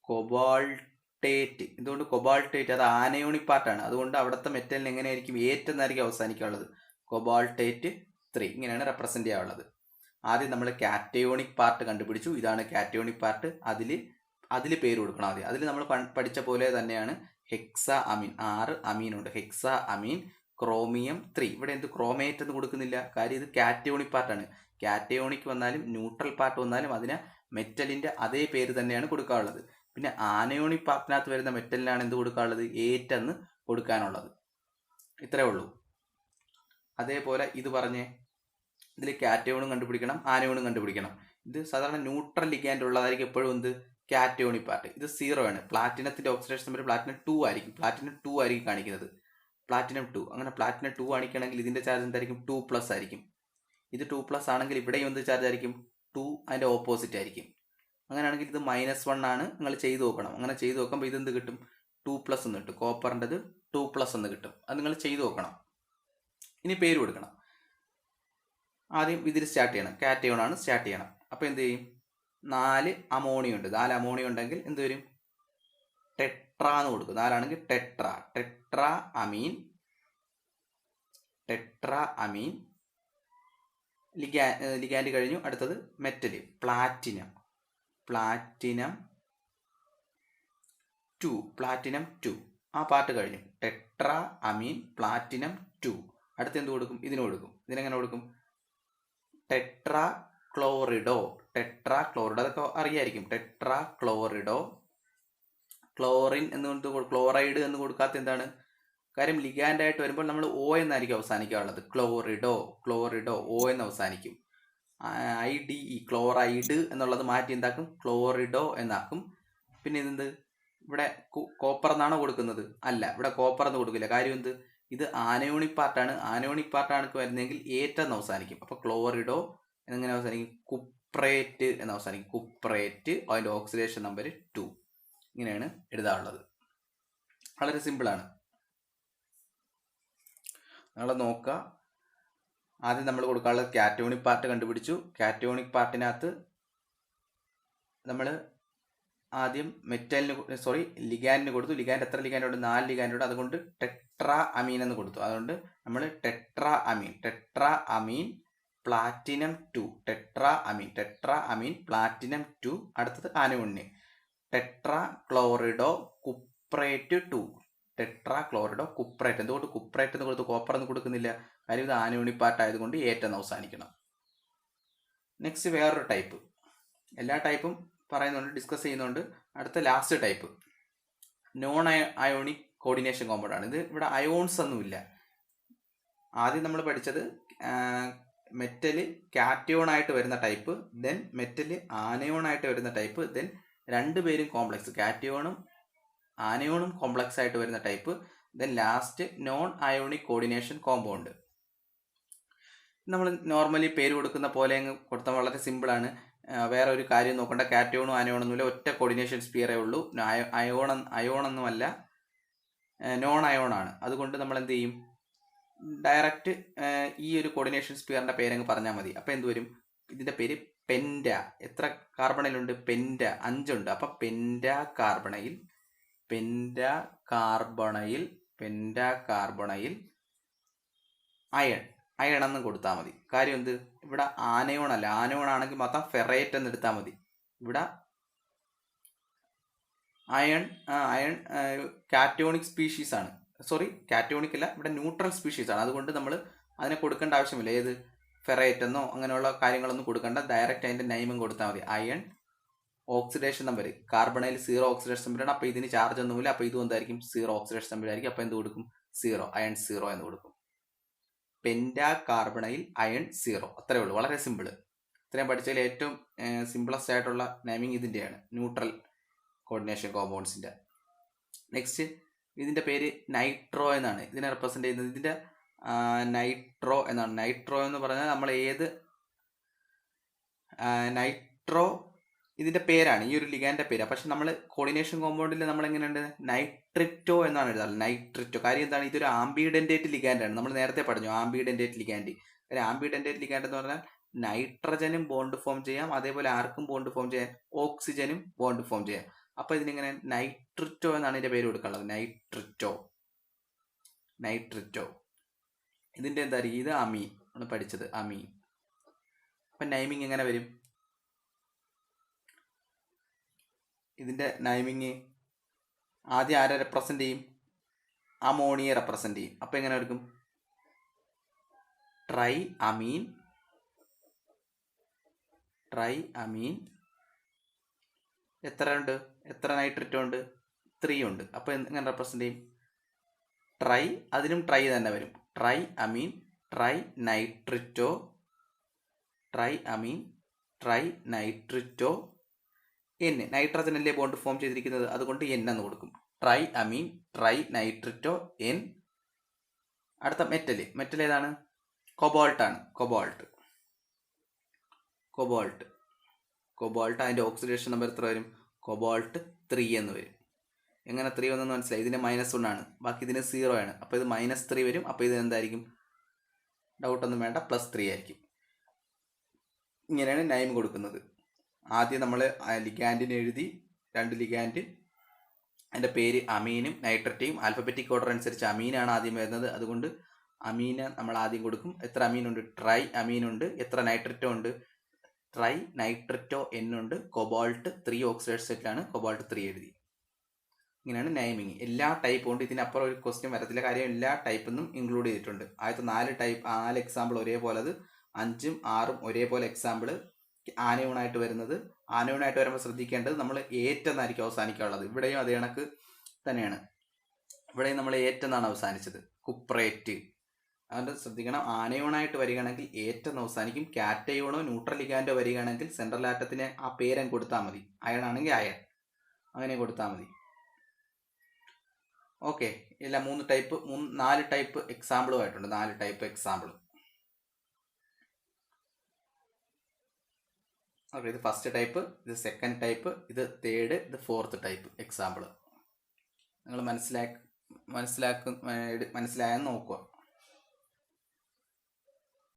കൊബാൾട്ടേറ്റ്. എന്തുകൊണ്ട് കൊബാൾട്ടേറ്റ്? അത് ആനയോണി പാർട്ടാണ്. അതുകൊണ്ട് അവിടുത്തെ മെറ്റലിന് എങ്ങനെയായിരിക്കും? ഏറ്റെന്നായിരിക്കും അവസാനിക്കാനുള്ളത്. കൊബാൾട്ടേറ്റ് 3. ഇങ്ങനെയാണ് റെപ്രസെന്റ് ചെയ്യാനുള്ളത്. ആദ്യം നമ്മൾ കാറ്റയോണിക് പാർട്ട് കണ്ടുപിടിച്ചു. ഇതാണ് കാറ്റയോണിക് പാർട്ട്. അതിൽ പേര് കൊടുക്കണം ആദ്യം. അതിൽ നമ്മൾ പഠിച്ച പോലെ തന്നെയാണ് ഹെക്സാ അമീൻ. 6 അമീൻ ഉണ്ട്. ഹെക്സാ അമീൻ ക്രോമിയം 3. ഇവിടെ എന്ത് ക്രോമേറ്റ് എന്ന് കൊടുക്കുന്നില്ല? കാര്യം ഇത് കാറ്റയോണിക് പാർട്ടാണ്. കാറ്റയോണിക് വന്നാലും ന്യൂട്രൽ പാർട്ട് വന്നാലും അതിന് മെറ്റലിന്റെ അതേ പേര് തന്നെയാണ് കൊടുക്കാനുള്ളത്. പിന്നെ ആനയോണിക് പാർട്ടിനകത്ത് വരുന്ന മെറ്റലിനാണ് എന്ത് കൊടുക്കാനുള്ളത്? ഏറ്റെന്ന് കൊടുക്കാനുള്ളത്. ഇത്രേ ഉള്ളൂ. അതേപോലെ ഇത് പറഞ്ഞേ, ഇതിൽ കാറ്റയോണും കണ്ടുപിടിക്കണം, ആനയോണും കണ്ടുപിടിക്കണം. ഇത് സാധാരണ ന്യൂട്രൽ ലിഗാൻഡ് ഉള്ളതായിരിക്കും എപ്പോഴും എന്ത്? Cationic part. ഇത് 0 ആണ്. പ്ലാറ്റിനത്തിന്റെ ഓക്സിഡേഷൻ നമ്പർ പ്ലാറ്റിനം 2 ആയിരിക്കും. പ്ലാറ്റിനം 2 ആയിരിക്കും കാണിക്കുന്നത്. പ്ലാറ്റിനം 2. അങ്ങനെ പ്ലാറ്റിനം 2 കാണിക്കണമെങ്കിൽ ഇതിന്റെ ചാർജ് എന്തായിരിക്കും? 2+ ആയിരിക്കും. ഇത് 2+ ആണെങ്കിൽ ഇവിടെയും എന്ത് ചാർജ് ആയിരിക്കും? 2 അതിന്റെ ഓപ്പോസിറ്റ് ആയിരിക്കും. അങ്ങനെയാണെങ്കിൽ ഇത് -1 ആണ്. നിങ്ങൾ ചെയ്ത് നോക്കണം. അങ്ങനെ ചെയ്ത് നോക്കുമ്പോൾ ഇതെന്ത് കിട്ടും? 2+ എന്ന് കിട്ടും. കോപ്പറിൻ്റെത് 2+ എന്ന് കിട്ടും. അത് നിങ്ങൾ ചെയ്ത് നോക്കണം. ഇനി പേര് കൊടുക്കണം. ആദ്യം ഇതിൽ സ്റ്റാർട്ട് ചെയ്യണം. കാറ്റയോൺ ആണ് സ്റ്റാർട്ട് ചെയ്യണം. അപ്പോൾ എന്ത് ചെയ്യും? 4 അമോണിയം ഉണ്ട്. 4 അമോണിയം ഉണ്ടെങ്കിൽ എന്ത് വരും? ടെട്രാ എന്ന് കൊടുക്കും. 4 ആണെങ്കിൽ ടെട്രാ അമീൻ. ലിഗാൻഡ് കഴിഞ്ഞു. അടുത്തത് മെറ്റല് പ്ലാറ്റിനം 2. ആ പാർട്ട് കഴിഞ്ഞു. ടെട്രാ അമീൻ പ്ലാറ്റിനം 2. അടുത്ത് എന്ത് കൊടുക്കും? ഇതിന് കൊടുക്കും. ഇതിനെങ്ങനെ കൊടുക്കും? ടെട്രാ ക്ലോറിഡോ. അതൊക്കെ അറിയായിരിക്കും. ടെട്രാ ക്ലോറിഡോ. ക്ലോറിൻ എന്നുകൊണ്ട് ക്ലോറൈഡ് എന്ന് കൊടുക്കാത്ത എന്താണ്? കാര്യം ലിഗാൻഡ് ആയിട്ട് വരുമ്പോൾ നമ്മൾ O എന്നായിരിക്കും അവസാനിക്കാനുള്ളത്. ക്ലോറിഡോ O എന്ന് അവസാനിക്കും. IDE ക്ലോറൈഡ് എന്നുള്ളത് മാറ്റി എന്താക്കും? ക്ലോറിഡോ എന്നാക്കും. പിന്നെ ഇതെന്ത്? ഇവിടെ കോപ്പർ എന്നാണോ കൊടുക്കുന്നത്? അല്ല, ഇവിടെ കോപ്പർ എന്ന് കൊടുക്കില്ല. കാര്യം എന്ത്? ഇത് ആനയോണിക് പാർട്ടാണ്. ആനയോണിക് പാർട്ടാണ് വരുന്നതെങ്കിൽ ഏറ്റെന്ന് അവസാനിക്കും. അപ്പോൾ ക്ലോറിഡോ എങ്ങനെ അവസാനിക്കും? കുപ്രേറ്റ് എന്ന് അവസാനിക്കും. കുപ്രേറ്റ്. അതിൻ്റെ ഓക്സിഡേഷൻ നമ്പർ 2. ഇങ്ങനെയാണ് എഴുതാറുള്ളത്. വളരെ സിമ്പിളാണ്. നിങ്ങൾ നോക്കുക. ആദ്യം നമ്മൾ കൊടുക്കാനുള്ളത് കാറ്റയോണിക് പാർട്ട് കണ്ടുപിടിച്ചു. കാറ്റയോണിക് പാർട്ടിനകത്ത് നമ്മൾ ആദ്യം ലിഗാൻഡിന് കൊടുത്തു. ലിഗാൻഡ് എത്ര ലിഗാൻഡ് ഉണ്ട്? 4 ലിഗാൻഡ് ഉണ്ട്. അതുകൊണ്ട് ടെട്രാ അമീൻ എന്ന് കൊടുത്തു. അതുകൊണ്ട് നമ്മൾ ടെട്രാ അമീൻ പ്ലാറ്റിനം 2. ടെട്രാ അമീൻ പ്ലാറ്റിനം 2. അടുത്തത് ആനയോണിന് ടെട്രാ ക്ലോറിഡോ കുപ്രേറ്റ് 2. Tetra ക്ലോറിഡോ cuprate. എന്തുകൊണ്ട് കുപ്രേറ്റ് എന്ന് കൊടുത്തു? കോപ്പർ എന്ന് കൊടുക്കുന്നില്ല. കാര്യം ഇത് ആനയോണിക് പാർട്ട് ആയതുകൊണ്ട് ഏറ്റെന്ന് അവസാനിക്കണം. നെക്സ്റ്റ് വേറൊരു ടൈപ്പ്. എല്ലാ ടൈപ്പും പറയുന്നുണ്ട്, ഡിസ്കസ് ചെയ്യുന്നുണ്ട്. അടുത്ത last type non ionic coordination compound ആണ്. ഇത് ഇവിടെ അയോൺസ് ഒന്നുമില്ല. ആദ്യം നമ്മൾ പഠിച്ചത് മെറ്റല് കാറ്റയോൺ ആയിട്ട് വരുന്ന ടൈപ്പ്, ദെൻ മെറ്റല് ആനയോൺ ആയിട്ട് വരുന്ന ടൈപ്പ്, ദെൻ രണ്ടുപേരും കോംപ്ലക്സ്, കാറ്റയോണും ആനയോണും കോംപ്ലക്സ് ആയിട്ട് വരുന്ന type, then last non ionic coordination compound. നമ്മൾ നോർമലി പേര് കൊടുക്കുന്ന പോലെ അങ്ങ് കൊടുത്താൽ വളരെ സിമ്പിളാണ്. വേറെ ഒരു കാര്യം നോക്കണ്ട. കാറ്റയോണും ആനയോണൊന്നുമില്ല, ഒറ്റ കോർഡിനേഷൻ സ്പിയറേ ഉള്ളൂ. അയോണൊന്നുമല്ല, നോൺ അയോൺ ആണ്. അതുകൊണ്ട് നമ്മൾ എന്ത് ചെയ്യും? ഡയറക്റ്റ് ഈ ഒരു കോർഡിനേഷൻ സ്പിയറിന്റെ പേരങ്ങ് പറഞ്ഞാൽ മതി. അപ്പം എന്ത് വരും? ഇതിന്റെ പേര് പെൻഡ. എത്ര കാർബണിലുണ്ട്? പെൻഡ 5 ഉണ്ട്. അപ്പം പെൻഡ കാർബണയിൽ അയൺ എന്ന് കൊടുത്താൽ മതി. കാര്യം എന്ത്? ഇവിടെ ആനയോൺ അല്ല. ആനയോൺ ആണെങ്കിൽ മാത്രം ഫെറേറ്റ് എന്ന് എടുത്താൽ മതി. ഇവിടെ അയൺ അയൺ കാറ്റോണിക് സ്പീഷീസ് ആണ്. സോറി, കാറ്റോണിക് അല്ല, ഇവിടെ ന്യൂട്രൽ സ്പീഷീസ് ആണ്. അതുകൊണ്ട് നമ്മൾ അതിനെ കൊടുക്കേണ്ട ആവശ്യമില്ല. ഏത് ഫെറേറ്റ് എന്നോ അങ്ങനെയുള്ള കാര്യങ്ങളൊന്നും കൊടുക്കേണ്ട. ഡയറക്റ്റ് അതിൻ്റെ നെയിമും കൊടുത്താൽ മതി. അയൺ ഓക്സിഡേഷൻ നമ്പർ, കാർബണയിൽ 0 ഓക്സിഡേഷൻ നമ്പറാണ്. അപ്പോൾ ഇതിന് ചാർജ് ഒന്നുമില്ല. അപ്പോൾ ഇതും എന്തായിരിക്കും? 0 ഓക്സിഡേഷൻ നമ്പർ ആയിരിക്കും. അപ്പോൾ എന്ത് കൊടുക്കും? 0, അയൺ 0 എന്ന് കൊടുക്കും. Penta carbonyl iron 0. അത്രേ ഉള്ളൂ, വളരെ സിമ്പിൾ. ഇത്രയും പഠിച്ചതിൽ ഏറ്റവും സിമ്പിളസ്റ്റ് ആയിട്ടുള്ള നെയിമിങ് ഇതിൻ്റെയാണ്, ന്യൂട്രൽ കോർഡിനേഷൻ കോമ്പൗണ്ട്സിൻ്റെ. നെക്സ്റ്റ്, ഇതിൻ്റെ പേര് നൈട്രോ എന്നാണ്. ഇതിനെ റെപ്രസെൻ്റ് ചെയ്യുന്നത് ഇതിൻ്റെ നൈട്രോ എന്നാണ്. നൈട്രോ എന്ന് പറഞ്ഞാൽ നമ്മൾ ഏത് നൈട്രോ ഇതിൻ്റെ പേരാണ്, ഈ ഒരു ലിഗാൻ്റെ പേര്. പക്ഷെ നമ്മൾ കോർഡിനേഷൻ കോമ്പൗണ്ടിൽ നമ്മൾ എങ്ങനെയുണ്ട്? നൈട്രിറ്റോ എന്നാണ് എഴുതാറ്. നൈട്രിറ്റോ. കാര്യം എന്താണ്? ഇതൊരു ആംബിഡെൻറ്റേറ്റ് ലിഗാൻഡാണ്. നമ്മൾ നേരത്തെ പറഞ്ഞു ആംബിഡെൻറ്റേറ്റ് ലിഗാൻഡ്. ആംബിഡെൻറ്റേറ്റ് ലിഗാൻഡ് എന്ന് പറഞ്ഞാൽ നൈട്രജനും ബോണ്ട് ഫോം ചെയ്യാം, അതേപോലെ ആർക്കും ബോണ്ട് ഫോം ചെയ്യാം, ഓക്സിജനും ബോണ്ട് ഫോം ചെയ്യാം. അപ്പോൾ ഇതിനിങ്ങനെ നൈട്രിറ്റോ എന്നാണ് ഇതിൻ്റെ പേര് കൊടുക്കാനുള്ളത്. നൈട്രിറ്റോ. നൈട്രിറ്റോ. ഇതിൻ്റെ എന്തായിരിക്കും? ഇത് അമീൻ ആണ് പഠിച്ചത്, അമീൻ. അപ്പം നൈമിങ് എങ്ങനെ വരും? ഇതിൻ്റെ നൈമിങ് ആദ്യം ആരെ റെപ്രസെൻ്റ് ചെയ്യും? അമോണിയെ റെപ്രസെൻ്റ് ചെയ്യും. അപ്പോൾ എങ്ങനെ എടുക്കും? ട്രൈ അമീൻ. ട്രൈ അമീൻ. എത്ര ഉണ്ട്? എത്ര നൈട്രിറ്റോ ഉണ്ട്? 3 ഉണ്ട്. അപ്പോൾ എങ്ങനെ റെപ്രസെൻ്റ് ചെയ്യും? ട്രൈ, അതിനും ട്രൈ തന്നെ വരും. ട്രൈ അമീൻ, ട്രൈ നൈട്രിറ്റോ. ട്രൈ അമീൻ, ട്രൈ നൈട്രിറ്റോ. എൻ, നൈട്രജൻ അല്ലേ ബോണ്ട് ഫോം ചെയ്തിരിക്കുന്നത്, അതുകൊണ്ട് എൻ എന്ന് കൊടുക്കും. ട്രൈ അമീൻ, ട്രൈ നൈട്രിറ്റോ, എൻ. അടുത്ത മെറ്റൽ. മെറ്റൽ ഏതാണ്? കൊബോൾട്ട് ആണ്. കൊബോൾട്ട്. കൊബോൾട്ട്. കൊബോൾട്ട്. അതിൻ്റെ ഓക്സിഡേഷൻ നമ്പർ എത്ര വരും? കൊബോൾട്ട് 3 എന്ന് വരും. എങ്ങനെ 3 വന്നെന്ന് മനസ്സിലായി? ഇതിന് -1 ആണ്, ബാക്കി ഇതിന് 0 ആണ്. അപ്പോൾ ഇത് -3 വരും. അപ്പോൾ ഇത് എന്തായിരിക്കും? ഡൗട്ടൊന്നും വേണ്ട, +3 ആയിരിക്കും. ഇങ്ങനെയാണ് നൈം കൊടുക്കുന്നത്. ആദ്യം നമ്മൾ ലിഗാൻഡിന് എഴുതി, 2 ലിഗാൻഡ്, അതിൻ്റെ പേര് അമീനും നൈട്രറ്റയും. ആൽഫബറ്റിക് ഓർഡർ അനുസരിച്ച് അമീനാണ് ആദ്യം വരുന്നത്, അതുകൊണ്ട് അമീന് നമ്മൾ ആദ്യം കൊടുക്കും. എത്ര അമീനുണ്ട്? ട്രൈ അമീനുണ്ട്. എത്ര നൈട്രറ്റോ ഉണ്ട്? ട്രൈ നൈട്രറ്റോ എൻ ഉണ്ട്. കൊബോൾട്ട് 3 ഓക്സിഡേഷൻ സെറ്റിലാണ്, കൊബോൾട്ട് 3 എഴുതി. ഇങ്ങനെയാണ് നൈമിങ്. എല്ലാ ടൈപ്പും ഉണ്ട്. ഇതിനപ്പുറം ഒരു ക്വസ്റ്റ്യൻ വരത്തില്ല, കാര്യം എല്ലാ ടൈപ്പൊന്നും ഇൻക്ലൂഡ് ചെയ്തിട്ടുണ്ട്. ആദ്യത്തെ 4 എക്സാമ്പിൾ ഒരേപോലെ, അത് 5ഉം 6ഉം ഒരേപോലെ എക്സാമ്പിൾ. ആനയൂണായിട്ട് വരുന്നത്, ആനയൂണായിട്ട് വരുമ്പോൾ ശ്രദ്ധിക്കേണ്ടത് നമ്മൾ ഏറ്റെന്നായിരിക്കും അവസാനിക്കാനുള്ളത്. ഇവിടെയും അതേ കണക്ക് തന്നെയാണ്. ഇവിടെയും നമ്മൾ ഏറ്റെന്നാണ് അവസാനിച്ചത്, കുപ്രേറ്റ്. അതുകൊണ്ട് ശ്രദ്ധിക്കണം, ആനയൂണായിട്ട് വരികയാണെങ്കിൽ ഏറ്റെന്ന് അവസാനിക്കും. കാറ്റയൂണോ ന്യൂട്രൽ ലിഗാൻഡോ വരികയാണെങ്കിൽ സെൻട്രൽ ആറ്റത്തിന് ആ പേരൻ കൊടുത്താൽ മതി. അയൺ ആണെങ്കിൽ അയൺ, അങ്ങനെ കൊടുത്താൽ മതി. ഓക്കെ. ഇല്ല, 4 ടൈപ്പ് എക്സാമ്പിളുമായിട്ടുണ്ട്. 4 type example. ഓക്കെ, ഇത് ഫസ്റ്റ് ടൈപ്പ്, ഇത് സെക്കൻഡ് ടൈപ്പ്, ഇത് തേർഡ്, ഇത് ഫോർത്ത് ടൈപ്പ് എക്സാമ്പിൾ. നിങ്ങൾ മനസ്സിലായെന്ന് നോക്കുക.